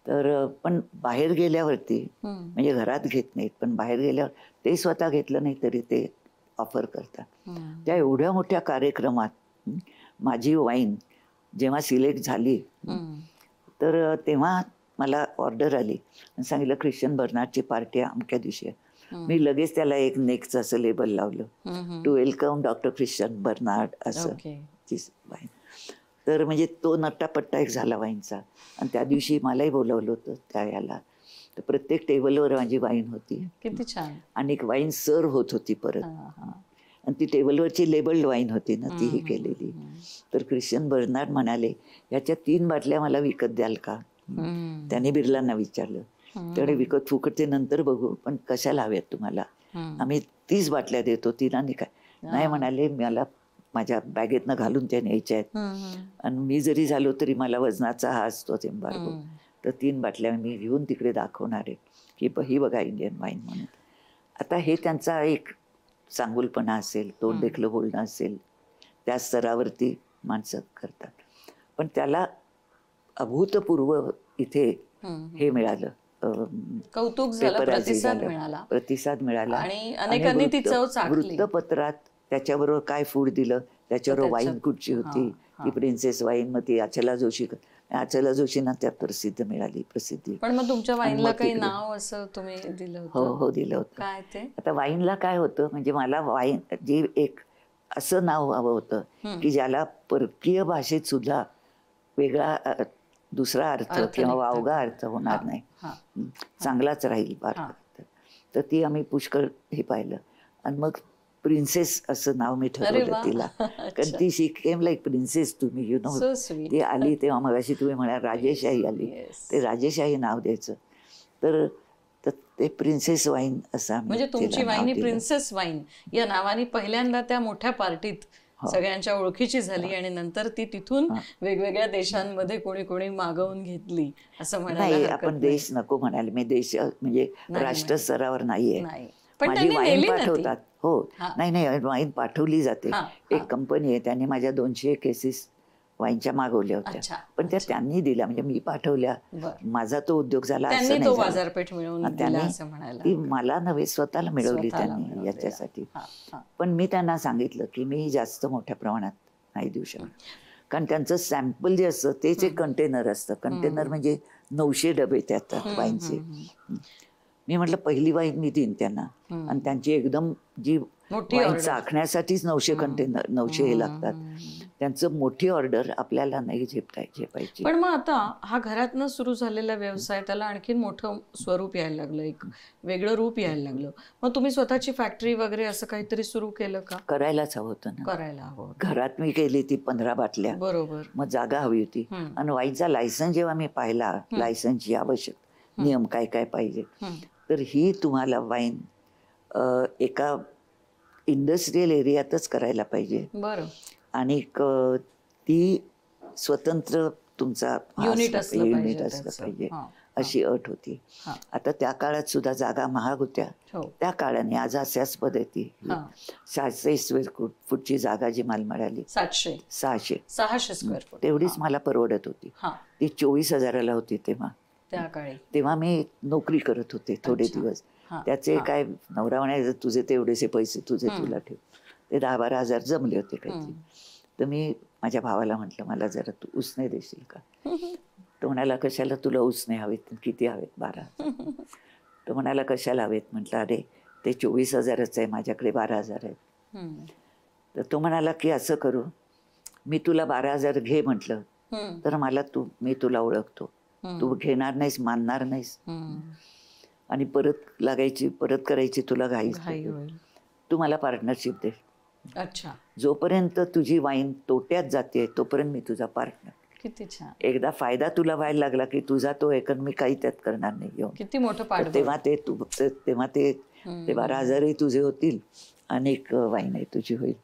तर पण बाहेर गेल्यावरती, म्हणजे घरात घेत नाहीत, पण बाहेर गेल्यावर ते स्वतः घेतलं नाही तरी ते ऑफर करतात. त्या एवढ्या मोठ्या कार्यक्रमात माझी वाईन जेव्हा सिलेक्ट झाली तर तेव्हा मला ऑर्डर आली आणि सांगितलं ख्रिश्चन बर्नार्डची पार्टी अमक्या दिवशी आहे. मी लगेच त्याला एक नेक्स्ट असं लेबल लावलं, to welcome doctor Christiaan Barnard असं ती वाईन. तर म्हणजे तो नट्टापट्टा एक झाला वाईनचा. आणि त्या दिवशी मलाही बोलावलं होतं त्या याला, तर प्रत्येक टेबलवर माझी वाईन होती. किती छान. आणि एक वाईन सर्व होत होती परत, आणि ती टेबलवरची लेबल्ड वाईन होती ना, तीही केलेली. तर ख्रिश्चन बर्नार्ड म्हणाले ह्याच्या 3 बाटल्या मला विकत द्याल का. त्याने बिर्लांना विचारलं. तेवढे विकत फुकट ते नंतर बघू, पण कशाला हव्यात तुम्हाला, आम्ही 30 बाटल्या देतो. तिला नाही काय नाही म्हणाले, मला माझ्या बॅगेतनं घालून त्या न्यायच्या आहेत, आणि मी जरी झालो तरी मला वजनाचा हा असतोच एम्बार्गो. तर 3 बाटल्या मी घेऊन तिकडे दाखवणार आहे की ही बघा इंडियन वाईन म्हणून. आता हे त्यांचा एक चांगुलपणा असेल, तोंड देखलं बोलणं असेल, त्या स्तरावरती माणसं करतात. पण त्याला अभूतपूर्व इथे हे मिळालं, कौतुक झालं, प्रतिसाद मिळाला. आणि अनेकांनी ती चव चाखली. वृत्तपत्रात त्याच्याबरोबर काय फूड दिलं, त्याच्याबरोबर वाईन कुठची होती, ती प्रिन्सेस वाईन, मग ती अचला जोशींना त्या प्रसिद्धी. पण मग तुमच्या वाईनला काही नाव असं तुम्ही दिलं होतं. हो दिलं होतं. काय ते. आता वाईनला काय होतं, म्हणजे मला वाईन जे एक असं नाव हवं होतं की ज्याला परकीय भाषेत सुद्धा वेगळा दुसरा अर्थ किंवा वावगा अर्थ होणार नाही, चांगलाच राहील फार. तर ती आम्ही पुष्कळ हे पाहिलं, आणि मग प्रिन्सेस असं नाव मी ठरवलं तिला. कारण ती शी केम लाईक प्रिन्सेस तुम्ही, यु नो. ती आली तेव्हा मगाशी तुम्ही म्हणाल राजेशाही आली, ते राजेशाही नाव द्यायचं. तर ते प्रिन्सेस वाईन असं, म्हणजे तुमची वाईन ही प्रिन्सेस वाईन या नावाने पहिल्यांदा त्या मोठ्या पार्टीत सगळ्यांच्या ओळखीची झाली, आणि नंतर ती तिथून वेगवेगळ्या देशांमध्ये कोणी कोणी मागवून घेतली असं म्हणायला. नाही, आपण देश नको म्हणाल, मी देश म्हणजे राष्ट्र स्तरावर नाहीये. माझी वाईन पाठवतात. हो, नाही वाईन पाठवली जाते. एक कंपनी आहे, त्याने माझ्या 200 केसेस वाईनच्या मागवल्या अच्छा, होत्या, पण त्या त्यांनी दिल्या, म्हणजे मी पाठवल्या. बरं. माझा तो उद्योग झाला असं त्यांनी नाही तो झालं. बाजारपेठ मिळवून आणि दिला असं म्हणायला ती मला नव्हे, स्वतःला मिळवली स्वतःला त्यांनी मिळवून याच्यासाठी. दिला. हा, हा. पण मी त्यांना सांगितलं की मी जास्त मोठ्या प्रमाणात नाही देऊ शकत, कारण त्यांचं सॅम्पल जे असतं तेच एक कंटेनर असतं. कंटेनर म्हणजे 900 डबे त्यात वाईनचे. मी म्हटलं पहिली वाईन मी देईन त्यांना, आणि त्यांची एकदम जी मोठी वाईन order. चाखण्यासाठीच 900 कंटेनर 900 हे लागतात. त्यांचं मोठी ऑर्डर आपल्याला नाही झेपायची. पण मग आता हा घरातनं सुरू झालेला व्यवसाय त्याला आणखीन मोठं स्वरूप यायला लागलं, एक वेगळं रूप यायला लागलं. मग तुम्ही स्वतःची फॅक्टरी वगैरे असं काहीतरी सुरू केलं का? करायलाच हवं होतं ना. करायला हवं. घरात मी केली ती 15 बाटल्या, बरोबर. मग जागा हवी होती. आणि वाईनचा लायसन्स जेव्हा मी पाहिला, लायसन्सची आवश्यक नियम काय काय पाहिजे, तर ही तुम्हाला वाईन एका इंडस्ट्रियल एरियातच करायला पाहिजे, बरं. आणि ती स्वतंत्र तुमचा युनिट असलं युनिट पाहिजे असलं त्याचं. पाहिजे, हां, अशी अट होती. आता त्या काळात सुद्धा जागा महाग होत्या. हो. त्या काळाने आज हास्यास्पद आहे ती. हां. 700 स्क्वेअर फूटची जागा जी मला मिळाली, 700 600 स्क्वेअर फूट, तेवढीच मला परवडत होती. हा, ती 24,000ला होती तेव्हा. त्या काळी. तेव्हा मी नोकरी करत होते थोडे अच्छा. दिवस. हां, त्याचे काय नवरा म्हणायचं तुझे तेवढेसे पैसे तुझे तुला ठेव. ते 10-12 हजार जमले होते काहीतरी. तर मी माझ्या भावाला म्हटलं मला जरा तू उसने देशील का? तो म्हणाला कशाला तुला उसने हवेत, किती हवेत? 12. तो म्हणाला कशाला हवेत? म्हटलं अरे ते 24,000च आहे, माझ्याकडे 12,000 आहेत. तर तो म्हणाला की असं करू, मी तुला 12,000 घे म्हटलं, तर मी तुला ओळखतो, तू घेणार नाहीस, मानणार नाहीस, आणि परत करायची तुला घाई होईल. तू मला पार्टनरशिप दे. अच्छा, जोपर्यंत तुझी वाईन तोट्यात जाते तोपर्यंत मी तुझा पार्टनर. किती छान. एकदा फायदा तुला व्हायला लागला की तुझा तो मी काही त्यात करणार नाही घेऊन. किती मोठं पाठ. तेव्हा ते 12,000ही तुझे होतील, अनेक वाईन आहे तुझी होईल.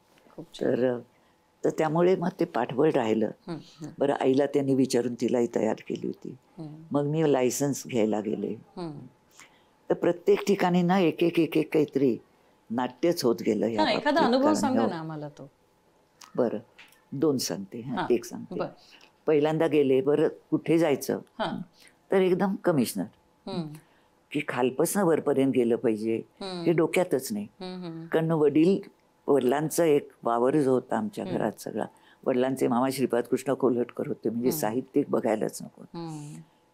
तर त्यामुळे मग ते पाठबळ राहिलं. बरं, आईला त्यांनी विचारून तिलाही तयार केली होती. मग मी लायसन्स घ्यायला गेले. तर प्रत्येक ठिकाणी ना एक काहीतरी नाट्यच होत गेलं. एखादा अनुभव सांगा ना आम्हाला तो. बरं, 2 सांगते. एक सांगते. बरं. पहिल्यांदा गेले, बरं कुठे जायचं, तर एकदम कमिशनर की खालपासून वरपर्यंत गेलं पाहिजे हे डोक्यातच नाही. कारण वडिलांचा एक वावर जो होता आमच्या घरात सगळा, वडिलांचे मामा श्रीपाद कृष्ण कोल्हटकर होते, म्हणजे साहित्यिक बघायलाच नको.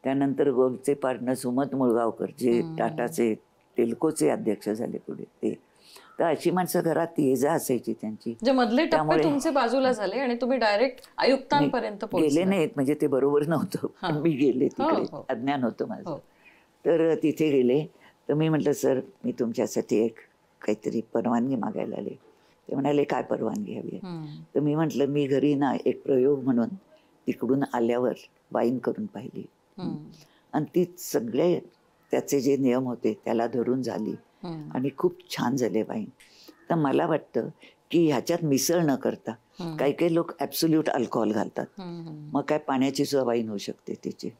त्यानंतर गोलचे पार्टनर सुमत मुळगावकर जे टाटाचे टेल्कोचे अध्यक्ष झाले पुढे, ते. तर अशी माणसं घरात ये जा असायची त्यांची. जे मधले टप्पे तुमचे बाजूला झाले आणि तुम्ही डायरेक्ट आयुक्तांपर्यंत गेले नाहीत, म्हणजे ते बरोबर नव्हतं, पण मी गेले तिकडे. अज्ञान होतं माझं. तर तिथे गेले, तर मी म्हटलं सर मी तुमच्यासाठी एक काहीतरी परवानगी मागायला आले. ते म्हणाले काय परवानगी हवी आहे? तर मी म्हटलं मी घरी ना एक प्रयोग म्हणून तिकडून आल्यावर वाईन करून पाहिली, आणि ती सगळे त्याचे जे नियम होते त्याला धरून झाली, आणि खूप छान झाले वाईन. तर मला वाटतं की ह्याच्यात मिसळ न करता, काही काही लोक ॲब्सोल्यूट अल्कोहोल घालतात, मग काय पाण्याची सुद्धा वाईन होऊ शकते त्याची.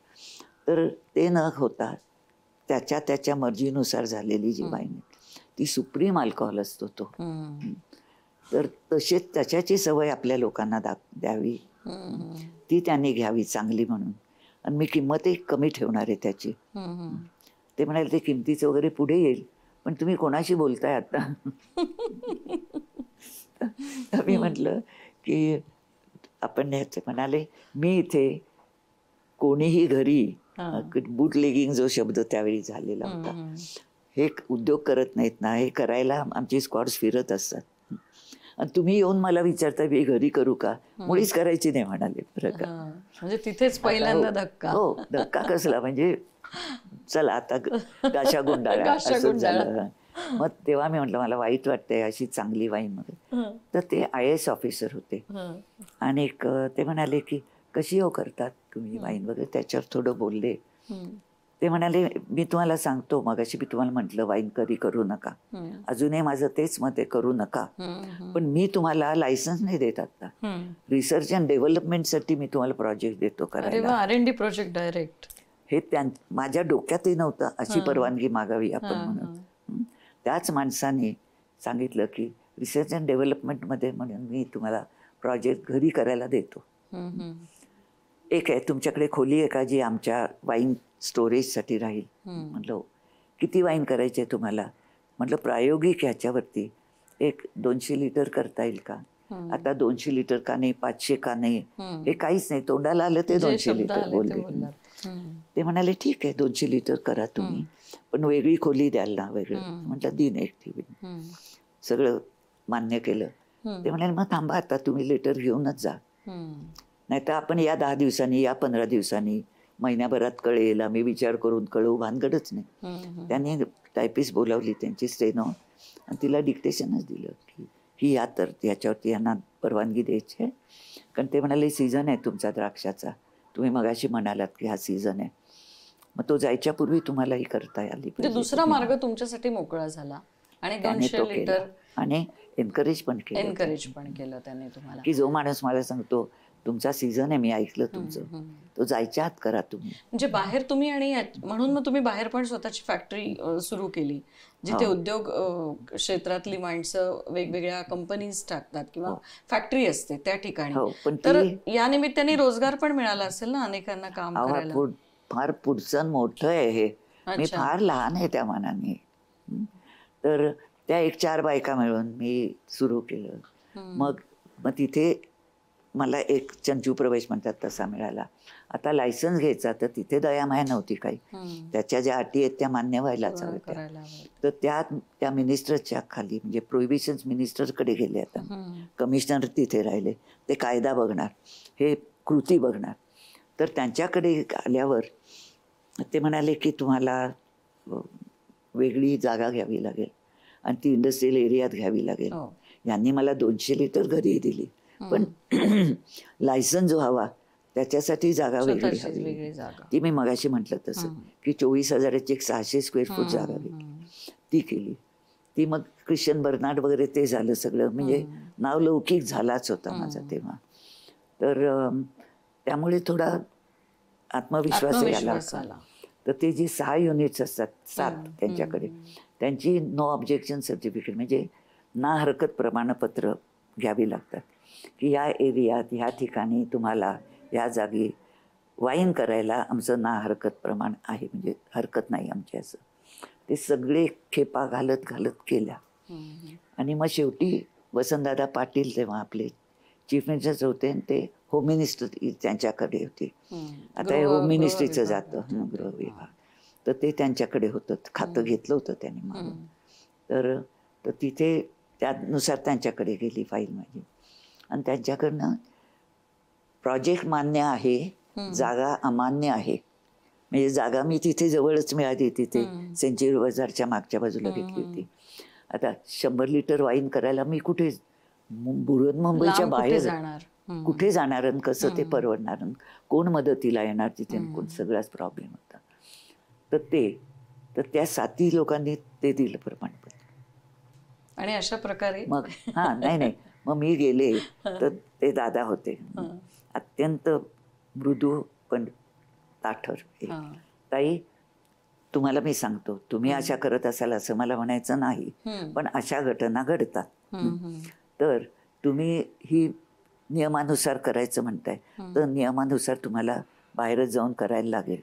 तर ते न होता त्याच्या मर्जीनुसार झालेली जी वाईन आहे ती सुप्रीम अल्कोहोल असतो तो. तर तसेच त्याच्याची सवय आपल्या लोकांना द्यावी, ती त्यांनी घ्यावी चांगली म्हणून. आणि मी किंमतही कमी ठेवणार आहे त्याची. ते म्हणाले ते किमतीचं वगैरे पुढे येईल, पण तुम्ही कोणाशी बोलताय आता? तर मी म्हटलं की आपण ह्याचे म्हणाले मी इथे कोणीही घरी बूटलेगिंग जो शब्द त्यावेळी झालेला होता, हे उद्योग करत नाहीत ना, हे करायला आमची स्क्वॉड्स फिरत असतात, आणि तुम्ही येऊन मला विचारता मी घरी करू का? मुळीच करायची नाही म्हणाले. बरं का, म्हणजे तिथेच पहिल्यांदा धक्का. हो, धक्का कसला, म्हणजे चला आता गाशा गुंडाळा असं झालं. मग तेव्हा मी म्हटलं मला वाईट वाटतंय अशी चांगली वाईन मध्ये. तर ते IAS ऑफिसर होते, आणि ते म्हणाले की कशी हो करतात तुम्ही वाईन वगैरे, त्याच्यावर थोडं बोलले. ते म्हणाले मी तुम्हाला सांगतो, मगाशी मी तुम्हाला म्हटलं वाईन कधी करू नका, अजूनही माझं तेच मत आहे, करू नका, पण मी तुम्हाला लायसन्स नाही देत आता, रिसर्च अँड डेव्हलपमेंटसाठी मी तुम्हाला प्रोजेक्ट देतो करायला. R&D project direct. हे माझ्या डोक्यातही नव्हतं अशी परवानगी मागावी आपण म्हणून. त्याच माणसाने सांगितलं की रिसर्च अँड डेव्हलपमेंटमध्ये म्हणून मी तुम्हाला प्रोजेक्ट घरी करायला देतो. एक आहे तुमच्याकडे खोली आहे का जी आमच्या वाईन स्टोरेजसाठी राहील. म्हटलं किती वाईन करायचे तुम्हाला. म्हटलं प्रायोगिक ह्याच्यावरती एक 200 लिटर करता येईल का. आता 200 लिटर का नाही, 500 का नाही, हे काहीच नाही. तोंडाला आलं ते 200 लिटर बोलले. ते म्हणाले ठीक आहे 200 लिटर करा तुम्ही, पण वेगळी खोली द्याल ना. वेगळं म्हटलं दिन एक ठेवीन. सगळं मान्य केलं. ते म्हणाले मग थांबा आता तुम्ही लेटर घेऊनच जा, नाही तर आपण या 10 दिवसांनी या 15 दिवसांनी महिन्याभरात कळेल, आम्ही विचार करून कळवू. भानगडच नाही. त्यांनी टायपिस्ट बोलावली त्यांची स्टेनो आणि तिला डिक्टेशनच दिलं की ही या तर याच्यावरती यांना परवानगी द्यायची आहे. कारण ते म्हणाले सीझन आहे तुमचा द्राक्षाचा, तुम्ही मगाशी म्हणालात की हा सीझन आहे, मग तो जायच्या पूर्वी तुम्हालाही करता आली म्हणजे दुसरा मार्ग तुमच्यासाठी मोकळा झाला. आणि 200 लिटर आणि एनकरेज पण केलं त्याने तुम्हाला, की जो माणूस मला सांगतो तुमचा सीझन आहे, मी ऐकलं तुमचं, तो जायच्या आत करा तुम्ही. म्हणजे बाहेर तुम्ही आणि म्हणून मग तुम्ही बाहेर पण स्वतःची फॅक्टरी सुरू केली, जिथे उद्योग क्षेत्रातली माणसं वेगवेगळ्या कंपनीज टाकतात किंवा फॅक्टरी असते त्या ठिकाणी. तर या निमित्ताने रोजगार पण मिळाला असेल ना अनेकांना काम करायला. फार पुढचं मोठं आहे हे, मी फार लहान आहे त्या मानाने. तर त्या 1-4 बायका मिळून मी सुरू केलं. मग तिथे मला एक चंचू प्रवेश म्हणतात तसा मिळाला. आता लायसन्स घ्यायचा तर तिथे दयामाया नव्हती काही, त्याच्या ज्या अटी आहेत त्या मान्य व्हायलाच हव्या. तर त्या मिनिस्टरच्या खाली म्हणजे प्रोहिबिशन्स मिनिस्टरकडे गेले. आता कमिशनर तिथे राहिले, ते कायदा बघणार, हे कृती बघणार. तर त्यांच्याकडे आल्यावर ते म्हणाले की तुम्हाला वेगळी जागा घ्यावी लागेल आणि ती इंडस्ट्रियल एरियात घ्यावी लागेल. यांनी मला 200 लिटर घरी दिली, पण लायसन्स जो हवा त्याच्यासाठी जागा वेगळी हवी. ती मी मगाशी म्हटलं तसं की 24,000ची एक 600 स्क्वेअर फूट जागा घेतली, ती केली. ती मग ख्रिश्चन बर्नार्ड वगैरे ते झालं सगळं, म्हणजे नावलौकिक झालाच होता माझा तेव्हा. तर त्यामुळे थोडा आत्मविश्वास आला. तर ते जे 6 युनिट्स असतात 7 त्यांच्याकडे, त्यांची नो ऑब्जेक्शन सर्टिफिकेट म्हणजे ना हरकत प्रमाणपत्र घ्यावी लागतात की या एरियात ह्या ठिकाणी तुम्हाला या जागी वाईन करायला आमचं ना हरकत प्रमाण आहे, म्हणजे हरकत नाही आमची. असं ते सगळे खेपा घालत केल्या. आणि मग शेवटी वसंतदादा पाटील तेव्हा आपले चीफ मिनिस्टर होते, ते होम मिनिस्टर त्यांच्याकडे होते. आता हे होम मिनिस्ट्रीचं जातं गृह विभाग, तर ते त्यांच्याकडे होतं. खातं घेतलं होतं त्यांनी मागून. तर तिथे त्यानुसार त्यांच्याकडे गेली फाईल माझी आणि त्यांच्याकडनं प्रोजेक्ट मान्य आहे, जागा अमान्य आहे. म्हणजे जागा मी तिथे जवळच मिळाली, तिथे सेंचुरी बाजारच्या मागच्या बाजूला घेतली होती. आता 100 लिटर वाईन करायला मी कुठे मुंबईच्या बाहेर कुठे जाणार आणि कसं ते परवडणार, कोण मदतीला येणार तिथे, कोण, सगळाच प्रॉब्लेम होता. तर त्या 7 लोकांनी ते दिलं प्रमाणपत्र. आणि अशा प्रकारे मग नाही मग मी गेले तर ते दादा होते अत्यंत मृदू पण ताठर. ताई तुम्हाला मी सांगतो, तुम्ही अशा करत असाल असं मला म्हणायचं नाही, पण अशा घटना घडतात. तर तुम्ही ही नियमानुसार करायचं म्हणताय, तर नियमानुसार तुम्हाला बाहेरच जाऊन करायला लागेल.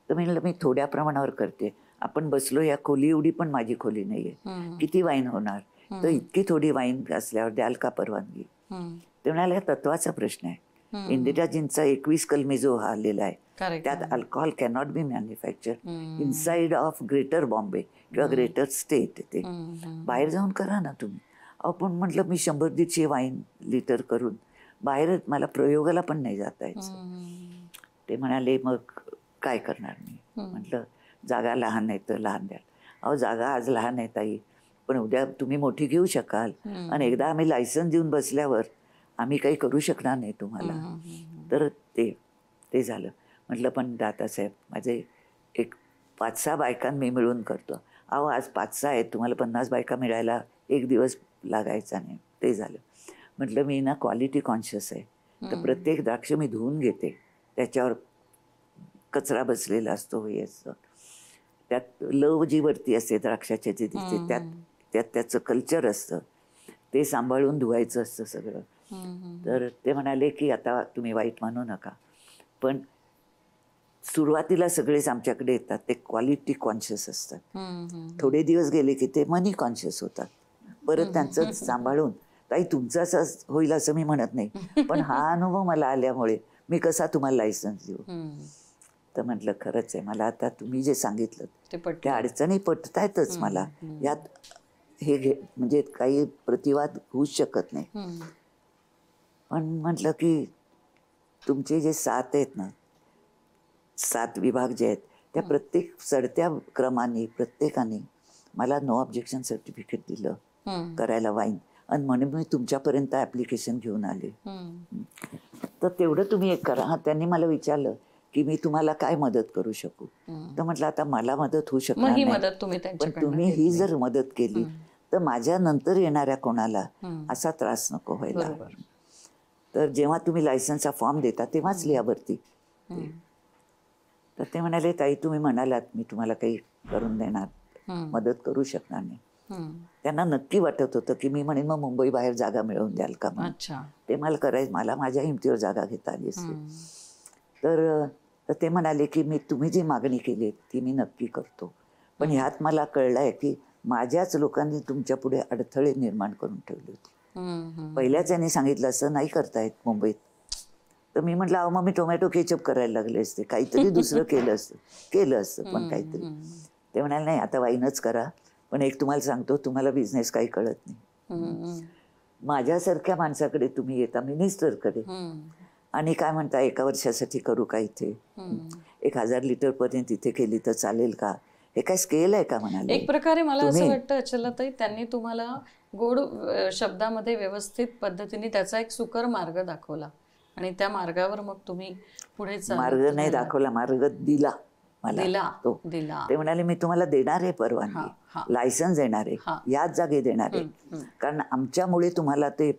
तर म्हणलं मी थोड्या प्रमाणावर करते. आपण बसलो या खोली एवढी पण माझी खोली नाहीये, किती वाईन होणार, तर इतकी थोडी वाईन असल्यावर द्याल का परवानगी. ते म्हणाले तत्वाचा प्रश्न आहे. इंदिराजींचा 21 कलमी जो हा आलेला आहे त्यात alcohol cannot be manufacture inside of greater Bombay किंवा ग्रेटर स्टेट. ते बाहेर जाऊन करा ना तुम्ही. आपण म्हटलं मी 100-150 वाईन लिटर करून बाहेरच, मला प्रयोगाला पण नाही जाता यायचं. ते म्हणाले मग काय करणार मी. म्हटलं जागा लहान आहे तर लहान द्याल. अहो जागा आज लहान आहे ताई, पण उद्या तुम्ही मोठी घेऊ शकाल आणि एकदा आम्ही लायसन्स देऊन बसल्यावर आम्ही काही करू शकणार नाही तुम्हाला. तर ते झालं. म्हटलं पण दादासाहेब माझे एक 5-6 बायकां मी मिळून करतो. अहो आज 5-6 आहेत, तुम्हाला 50 बायका मिळायला 1 दिवस लागायचा नाही. ते झालं. म्हटलं मी ना क्वालिटी कॉन्शियस आहे, तर प्रत्येक द्राक्ष मी धुवून घेते, त्याच्यावर कचरा बसलेला असतो, हे असतं, त्यात लव जी वरती असते द्राक्षाच्या जे दिसते त्यात त्याचं कल्चर असतं, ते सांभाळून धुवायचं असतं सगळं. तर ते म्हणाले की आता तुम्ही वाईट मानू नका, पण सुरुवातीला सगळेच आमच्याकडे येतात ते क्वालिटी कॉन्शियस असतात. थोडे दिवस गेले की ते मनी कॉन्शियस होतात. परत त्यांचं सांभाळून, ताई तुमचं असं होईल असं मी म्हणत नाही, पण हा अनुभव मला आल्यामुळे मी कसा तुम्हाला लायसन्स देऊ. तर म्हटलं खरंच आहे, मला आता तुम्ही जे सांगितलं त्या अडचणी पटतायतच मला. यात हे म्हणजे काही प्रतिवाद होऊच शकत नाही. पण म्हटलं की तुमचे जे 7 आहेत ना, 7 विभाग जे आहेत त्या प्रत्येक चढत्या क्रमाने प्रत्येकाने मला नो ऑब्जेक्शन सर्टिफिकेट दिलं करायला वाईन, आणि म्हणून मी तुमच्यापर्यंत ॲप्लिकेशन घेऊन आले. तर तेवढं तुम्ही एक करा. हा, त्यांनी मला विचारलं की मी तुम्हाला काय मदत करू शकू. तर म्हटलं आता मला मदत होऊ शकणार नाही, पण तुम्ही ही जर मदत केली तर माझ्या नंतर येणाऱ्या कोणाला असा त्रास नको व्हायला. तर जेव्हा तुम्ही लायसन्सचा फॉर्म देता तेव्हाच लिहा वरती. तर ते म्हणाले ताई तुम्ही म्हणालात मी तुम्हाला काही करून देणार, मदत करू शकणार नाही. त्यांना नक्की वाटत होतं की मी म्हणेन मग मुंबई बाहेर जागा मिळवून द्याल का. ते मला करायचं, मला माझ्या हिमतीवर जागा घेता आली असते. तर ते म्हणाले की मी तुम्ही जी मागणी केली ती मी नक्की करतो, पण ह्यात मला कळलं आहे की माझ्याच लोकांनी तुमच्या पुढे अडथळे निर्माण करून ठेवले होते. पहिल्याच यांनी सांगितलं असं नाही करतायत मुंबईत. तर मी म्हटलं अहो मग मी टोमॅटो केचप करायला लागले असते, काहीतरी दुसरं केलं असतं पण काहीतरी. ते म्हणाले नाही आता वाईनच करा, पण एक तुम्हाला सांगतो तुम्हाला बिझनेस काही कळत नाही. माझ्यासारख्या माणसाकडे तुम्ही येता, मिनिस्टरकडे, आणि काय म्हणता 1 वर्षासाठी करू का इथे, 1000 लिटर पर्यंत इथे केली तर चालेल का, हे काय स्केल आहे का म्हणाले. एक प्रकारे मला असं वाटतं अचलताई त्यांनी तुम्हाला गोड शब्दामध्ये व्यवस्थित पद्धतीने त्याचा एक सुकर मार्ग दाखवला, आणि त्या मार्गावर मग तुम्ही पुढे मार्ग नाही दाखवला, मार्ग दिला मला तो. ते म्हणाले मी तुम्हाला देणार आहे परवानगी, लायसन्स देणार आहे, याच जागी देणार आहे, कारण आमच्यामुळे तुम्हाला ते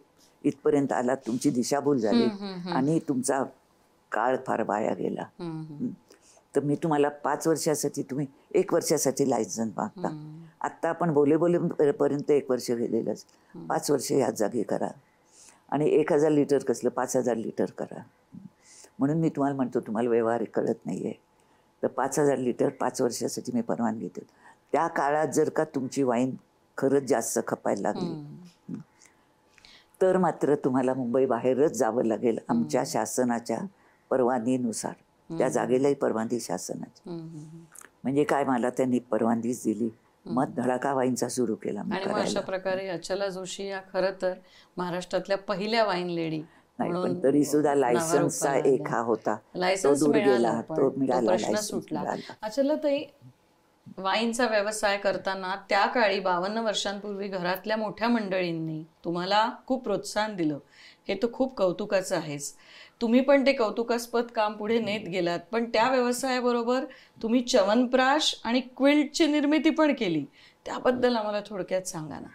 इथपर्यंत आला, तुमची दिशाभूल झाली आणि तुमचा काळ फार वाया गेला. तर मी तुम्हाला 5 वर्षासाठी, तुम्ही 1 वर्षासाठी लायसन्स मागता. आत्ता आपण बोले पर्यंत 1 वर्ष गेलेलंच, 5 वर्ष याच जागी करा, आणि 1000 लिटर कसलं 5000 लिटर करा. म्हणून मी तुम्हाला म्हणतो तुम्हाला व्यवहार कळत नाही आहे. तर 5000 लिटर 5 वर्षासाठी मी परवानगी देतो. त्या काळात जर का तुमची वाईन खरंच जास्त खपायला लागली तर मात्र तुम्हाला मुंबई बाहेरच जावं लागेल आमच्या शासनाच्या परवानगीनुसार. त्या जागेलाही परवानगी शासनाची. म्हणजे काय, मला त्यांनी परवानगीच दिली. मग धडाका वाईनचा सुरू केला. आणि मग अशा प्रकारे अचला जोशी या खरं तर महाराष्ट्रातल्या पहिल्या वाईन लेडी. पण तरी सुद्धा लायसन्सचा एक हा होता, लायसन्स मिळाला, तो प्रश्न सुटला. अचलताई, वाईनचा व्यवसाय करताना त्या काळी 52 वर्षांपूर्वी घरातल्या मोठ्या मंडळींनी तुम्हाला खूप प्रोत्साहन दिलं, हे तर खूप कौतुकाचं आहेच. तुम्ही पण ते कौतुकास्पद काम पुढे नेत गेलात, पण त्या व्यवसायाबरोबर तुम्ही च्यवनप्राश आणि क्विल्टची निर्मिती पण केली. त्याबद्दल आम्हाला थोडक्यात सांगा ना.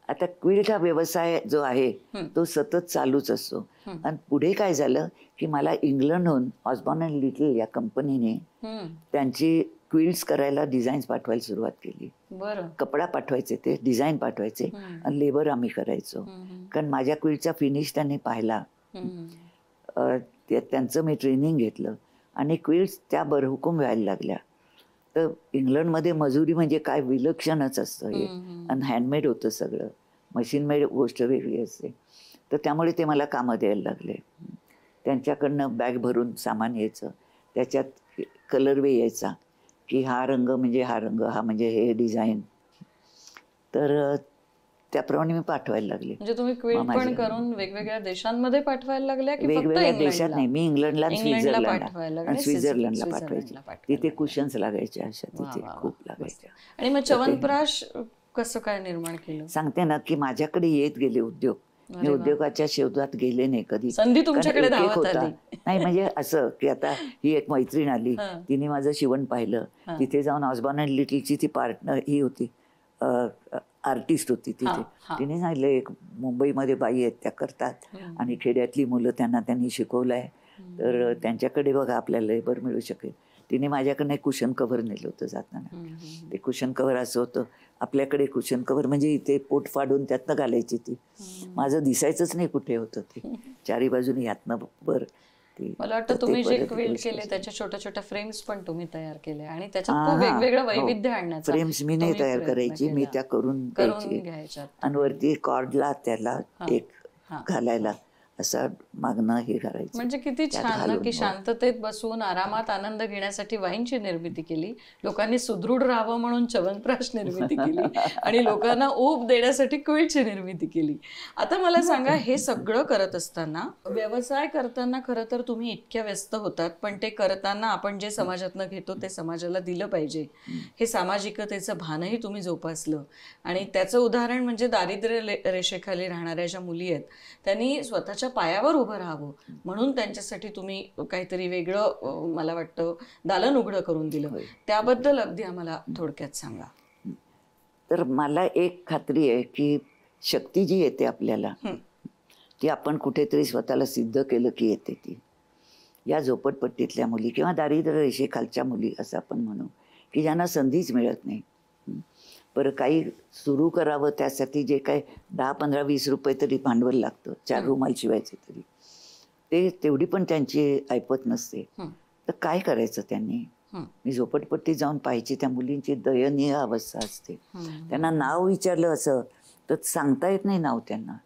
आता क्विल्ट हा व्यवसाय जो आहे तो सतत चालूच असतो. आणि पुढे काय झालं की मला इंग्लंडहून ऑसबॉर्न अँड लिटल या कंपनीने त्यांची क्विल्ट्स करायला डिझाईन्स पाठवायला सुरुवात केली. कपडा पाठवायचे, ते डिझाईन पाठवायचे, आणि लेबर आम्ही करायचो. कारण माझ्या क्विल्टचा फिनिश त्यांनी पाहिला, त्यांचं मी ट्रेनिंग घेतलं, आणि क्विल्ट्स त्या बरहुकूम व्हायला लागल्या. तर इंग्लंडमध्ये मजुरी म्हणजे काय विलक्षणच असतं हे, आणि हँडमेड होतं सगळं, मशीन मेड गोष्ट वेगळी असते. तर त्यामुळे ते मला कामं द्यायला लागले. त्यांच्याकडनं बॅग भरून सामान यायचं, त्याच्यात कलरवे यायचा की हा रंग म्हणजे हा रंग, हा म्हणजे हे डिझाईन. तर त्याप्रमाणे मी पाठवायला लागले. म्हणजे तुम्ही क्विल्ट पण करून वेगवेगळ्या देशांमध्ये पाठवायला लागल्या की वेगवेगळ्या देशात नाही, मी इंग्लंडला स्वित्झर्लंडला पाठवायचे. तिथे कुशन्स लागायचे, अशा तिथे खूप लागायच्या. आणि मग च्यवनप्राश कसं काय निर्माण केलं? सांगते ना की माझ्याकडे येत गेले उद्योग, मी उद्योगाच्या शोधात गेले नाही कधी. संधी तुमच्याकडे धावत आली. नाही म्हणजे असं की आता ही एक मैत्रीण आली, तिने माझं शिवण पाहिलं, तिथे जाऊन ऑसबॉर्न अँड लिटलची ती पार्टनर ही होती, आर्टिस्ट होती तिथे. तिने सांगितलं एक मुंबईमध्ये बाई आहेत त्या करतात, आणि खेड्यातली मुलं त्यांनी शिकवलं आहे, तर त्यांच्याकडे बघा आपल्याला लेबर मिळू शकेल. तिने माझ्याकडनं एक कुशन कव्हर नेलं होतं जाताना. ते कुशन कव्हर असं होतं, आपल्याकडे कुशन कव्हर म्हणजे इथे पोट फाडून त्यातनं घालायची ती. माझं दिसायचंच नाही कुठे होतं ते, चारी बाजूनी यातनं वर. मला वाटतं तुम्ही जे क्विल्ट केले त्याच्या छोट्या छोट्या फ्रेम्स पण तुम्ही तयार केले आणि त्याच्यात खूप वेगवेगळं वैविध्य आणण्याचा फ्रेम्स मी नाही तयार करायची, मी त्या करून घ्यायच्या आणि वरती कॉर्डला त्याला एक घालायला असं मागणं हे करायचं. म्हणजे किती छान ना की शांततेत बसून आरामात आनंद घेण्यासाठी वाईनची निर्मिती केली, लोकांनी सुदृढ राहावं म्हणून च्यवनप्राश निर्मिती केली आणि लोकांना ऊब देण्यासाठी क्विल्टची निर्मिती केली. आता मला सांगा, हे सगळं करत असताना, व्यवसाय करताना खरं तर तुम्ही इतक्या व्यस्त होतात, पण ते करताना आपण जे समाजातनं घेतो ते समाजाला दिलं पाहिजे, हे सामाजिकतेचं भानही तुम्ही जोपासलं. आणि त्याचं उदाहरण म्हणजे दारिद्र्य रेषेखाली राहणाऱ्या ज्या मुली आहेत त्यांनी स्वतःच्या पायावर उभं राहावं म्हणून त्यांच्यासाठी तुम्ही काहीतरी वेगळं, मला वाटतं, दालन उघडं करून दिलं. त्याबद्दल अगदी आम्हाला थोडक्यात सांगा. तर मला एक खात्री आहे की शक्ती जी येते आपल्याला ती आपण कुठेतरी स्वतःला सिद्ध केलं की येते. ती या झोपडपट्टीतल्या मुली किंवा दारिद्र्य रेषेखालच्या मुली असं आपण म्हणू की ज्यांना संधीच मिळत नाही, बरं काही सुरू करावं त्यासाठी जे काय 10, 15, 20 रुपये तरी भांडवल लागतं, 4 रुमाल शिवायचे तरी, ते तेवढी पण त्यांची ऐपत नसते. तर काय करायचं त्यांनी? मी झोपडपट्टीत जाऊन पाहायची, त्या मुलींची दयनीय अवस्था असते. त्यांना नाव विचारलं असं तर सांगता येत नाही नाव त्यांना.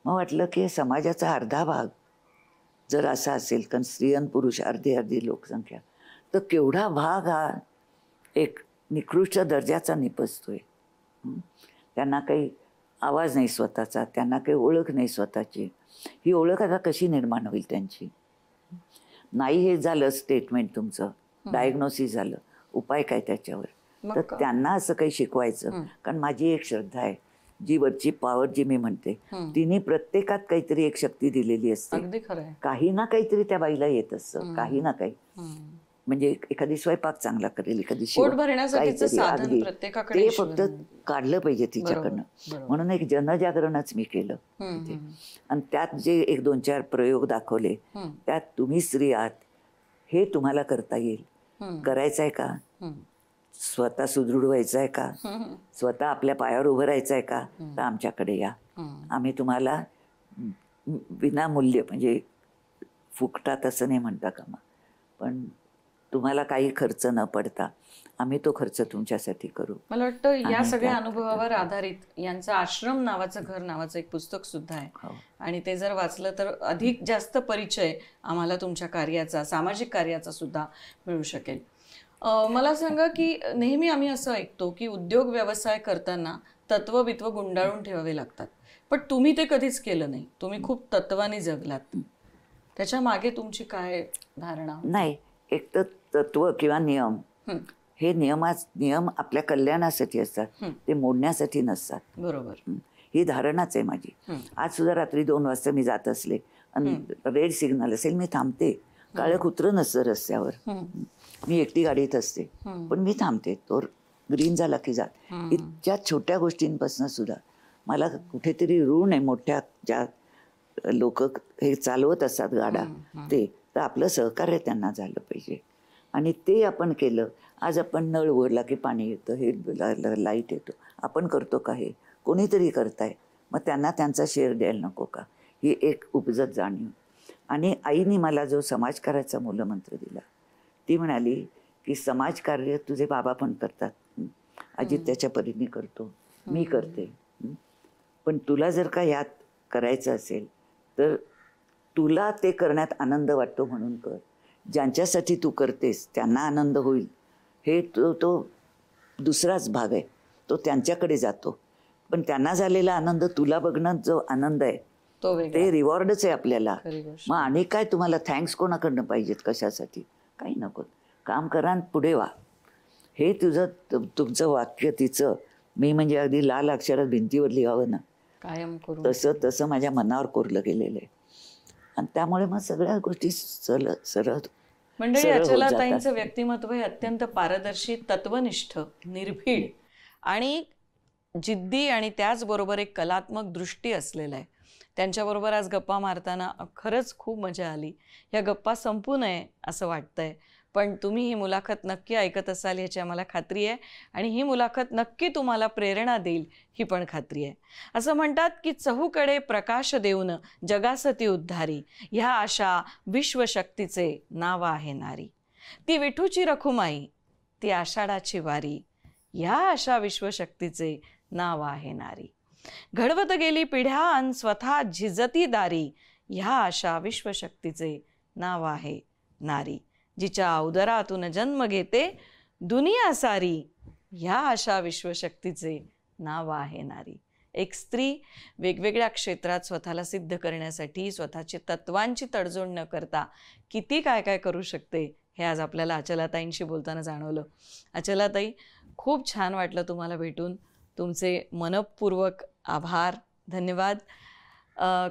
मग वाटलं की समाजाचा अर्धा भाग जर असा असेल, कारण स्त्री आणि पुरुष अर्धी लोकसंख्या, तर केवढा भाग हा एक निकृष्ट दर्जाचा निपजतोय. त्यांना काही आवाज नाही स्वतःचा, त्यांना काही ओळख नाही स्वतःची. ही ओळख आता कशी निर्माण होईल त्यांची? नाही हे झालं स्टेटमेंट तुमचं, डायग्नोसिस झालं, उपाय काय त्याच्यावर? तर त्यांना असं काही शिकवायचं. कारण माझी एक श्रद्धा आहे, जी वरची पॉवर जी मी म्हणते, तिने प्रत्येकात काहीतरी एक शक्ती दिलेली असते. काही ना काहीतरी त्या बाईला येत असतं, काही ना काही. म्हणजे एखादी स्वयंपाक चांगला करेल, एखादी ते फक्त काढलं पाहिजे तिच्याकडनं. म्हणून एक जनजागरणच मी केलं. आणि त्यात जे 1, 2, 4 प्रयोग दाखवले, त्यात तुम्ही स्त्री आहात हे तुम्हाला करता येईल. करायचंय का? स्वतः सुदृढ व्हायचंय का? स्वतः आपल्या पायावर उभं राहायचंय का? तर आमच्याकडे या, आम्ही तुम्हाला विनामूल्य, म्हणजे फुकटात असं नाही म्हणता कामा, पण तुम्हाला काही खर्च न पडता आम्ही तो खर्च तुमच्यासाठी करू. मला वाटतं या सगळ्या अनुभवावर आधारित यांचं आश्रम नावाचं घर नावाचं एक पुस्तक सुद्धा आहे. आणि ते जर वाचलं तर अधिक जास्त परिचय आम्हाला तुमच्या कार्याचा, सामाजिक कार्याचा सुद्धा मिळू शकेल. मला सांगा की नेहमी आम्ही असं ऐकतो की उद्योग व्यवसाय करताना तत्वबित्व गुंडाळून ठेवावे लागतात, पण तुम्ही ते कधीच केलं नाही. तुम्ही खूप तत्वाने जगलात. त्याच्या मागे तुमची काय धारणा? नाही, एक तर तत्व किंवा नियम, हे नियम आपल्या कल्याणासाठी असतात, ते मोडण्यासाठी नसतात. बरोबर, ही धारणाच आहे माझी. आज सुद्धा रात्री 2 वाजता मी जात असले आणि रेड सिग्नल असेल, मी थांबते. काळं कुत्र नसतं रस्त्यावर, मी एकटी गाडीत असते, पण मी थांबते. तो ग्रीन झाला की जात. इतक्या छोट्या गोष्टींपासून सुद्धा मला कुठेतरी ऋण आहे मोठ्या ज्या लोक हे चालवत असतात गाड्या, ते तर आपलं सहकार्य त्यांना झालं पाहिजे. आणि ते आपण केलं. आज आपण नळ उघडला की पाणी येतं, हे लाईट येतो, आपण करतो का? हे कोणीतरी करताय, मग त्यांना त्यांचा शेअर द्यायला नको का? ही एक उपजत जाणीव. आणि आईने मला जो समाजकार्याचा मूलमंत्र दिला, ती म्हणाली की समाजकार्य तुझे बाबा पण करतात, अजित त्याच्या परीने करतो, मी करते, पण तुला जर का यात करायचं असेल तर तुला ते करण्यात आनंद वाटतो म्हणून कर. ज्यांच्यासाठी तू करतेस त्यांना आनंद होईल, हे तो दुसराच भाग आहे, तो त्यांच्याकडे जातो. पण त्यांना झालेला आनंद, तुला बघणं जो आनंद आहे ते रिवॉर्डच आहे आपल्याला. मग आणि काय तुम्हाला थँक्स कोणाकडनं पाहिजेत कशासाठी? काही नको, काम करा आणि पुढे वा. हे तुमचं वाक्य तिचं मी म्हणजे अगदी लाल अक्षरात भिंतीवर लिहावं ना, कायम करू, तसं माझ्या मनावर कोरलं गेलेलं आहे. आणि त्यामुळे मग सगळ्या गोष्टी सरळ. म्हणजे अचलाताईंचं व्यक्तिमत्व हे अत्यंत पारदर्शी, तत्वनिष्ठ, निर्भीड आणि जिद्दी आणि त्याचबरोबर एक कलात्मक दृष्टी असलेलं आहे. त्यांच्याबरोबर आज गप्पा मारताना खरंच खूप मजा आली. या गप्पा संपू नये असं वाटतंय, पण तुम्ही ही मुलाखत नक्की ऐकत असाल याची आम्हाला खात्री आहे आणि ही मुलाखत नक्की तुम्हाला प्रेरणा देईल ही पण खात्री आहे. असं म्हणतात की चहूकडे प्रकाश देऊन जगासती उद्धारी, ह्या आशा विश्वशक्तीचे नाव आहे नारी. ती विठूची रखुमाई, ती आषाढाची वारी, ह्या आशा विश्वशक्तीचे नाव आहे नारी. घडवत गेली पिढ्या अन स्वतः झिजती दारी, ह्या आशा विश्वशक्तीचे नाव आहे नारी. जिच्या उदरातून जन्म घेते दुनिया सारी, ह्या आशा विश्वशक्तीचे नाव आहे नारी. एक स्त्री वेगवेगळ्या क्षेत्रात स्वतःला सिद्ध करण्यासाठी स्वतःची तत्वांची तडजोड न करता किती काय काय करू शकते हे आज आपल्याला अचलाताईंशी बोलताना जाणवलं. अचलाताई, खूप छान वाटलं तुम्हाला भेटून. तुमचे मनपूर्वक आभार, धन्यवाद.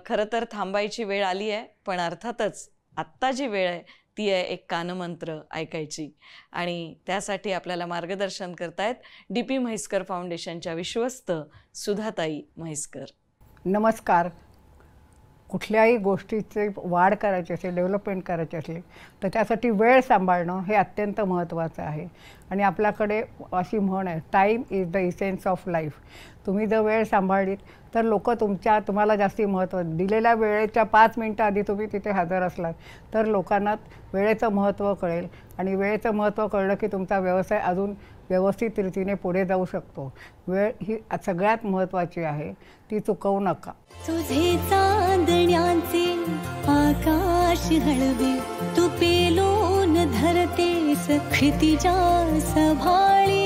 खरं तर थांबायची वेळ आली आहे, पण अर्थातच आत्ता जी वेळ आहे ती आहे एक कानमंत्र ऐकायची आणि त्यासाठी आपल्याला मार्गदर्शन करतायत DP म्हैसकर फाउंडेशनच्या विश्वस्त सुधाताई म्हैसकर. नमस्कार. कुठल्याही गोष्टीचे वाढ करायची असेल, डेव्हलपमेंट करायची असेल तर त्यासाठी वेळ सांभाळणं हे अत्यंत महत्त्वाचं आहे. आणि आपल्याकडे अशी म्हण आहे, time is the essence of life. तुम्ही जर वेळ सांभाळलीत तर लोक तुम्हाला जास्ती महत्त्व, दिलेल्या वेळेच्या 5 मिनटं आधी तुम्ही तिथे हजर असलात तर लोकांना वेळेचं महत्त्व कळेल आणि वेळेचं महत्त्व कळलं की तुमचा व्यवसाय अजून व्यवस्थित रीतीने पुढे जाऊ शकतो. वेळ ही सगळ्यात महत्त्वाची आहे, ती चुकवू नका. तुझे चांदण्याचे आकाश हळवे, तू पेलून धरतेस क्षितिजा सभाळी.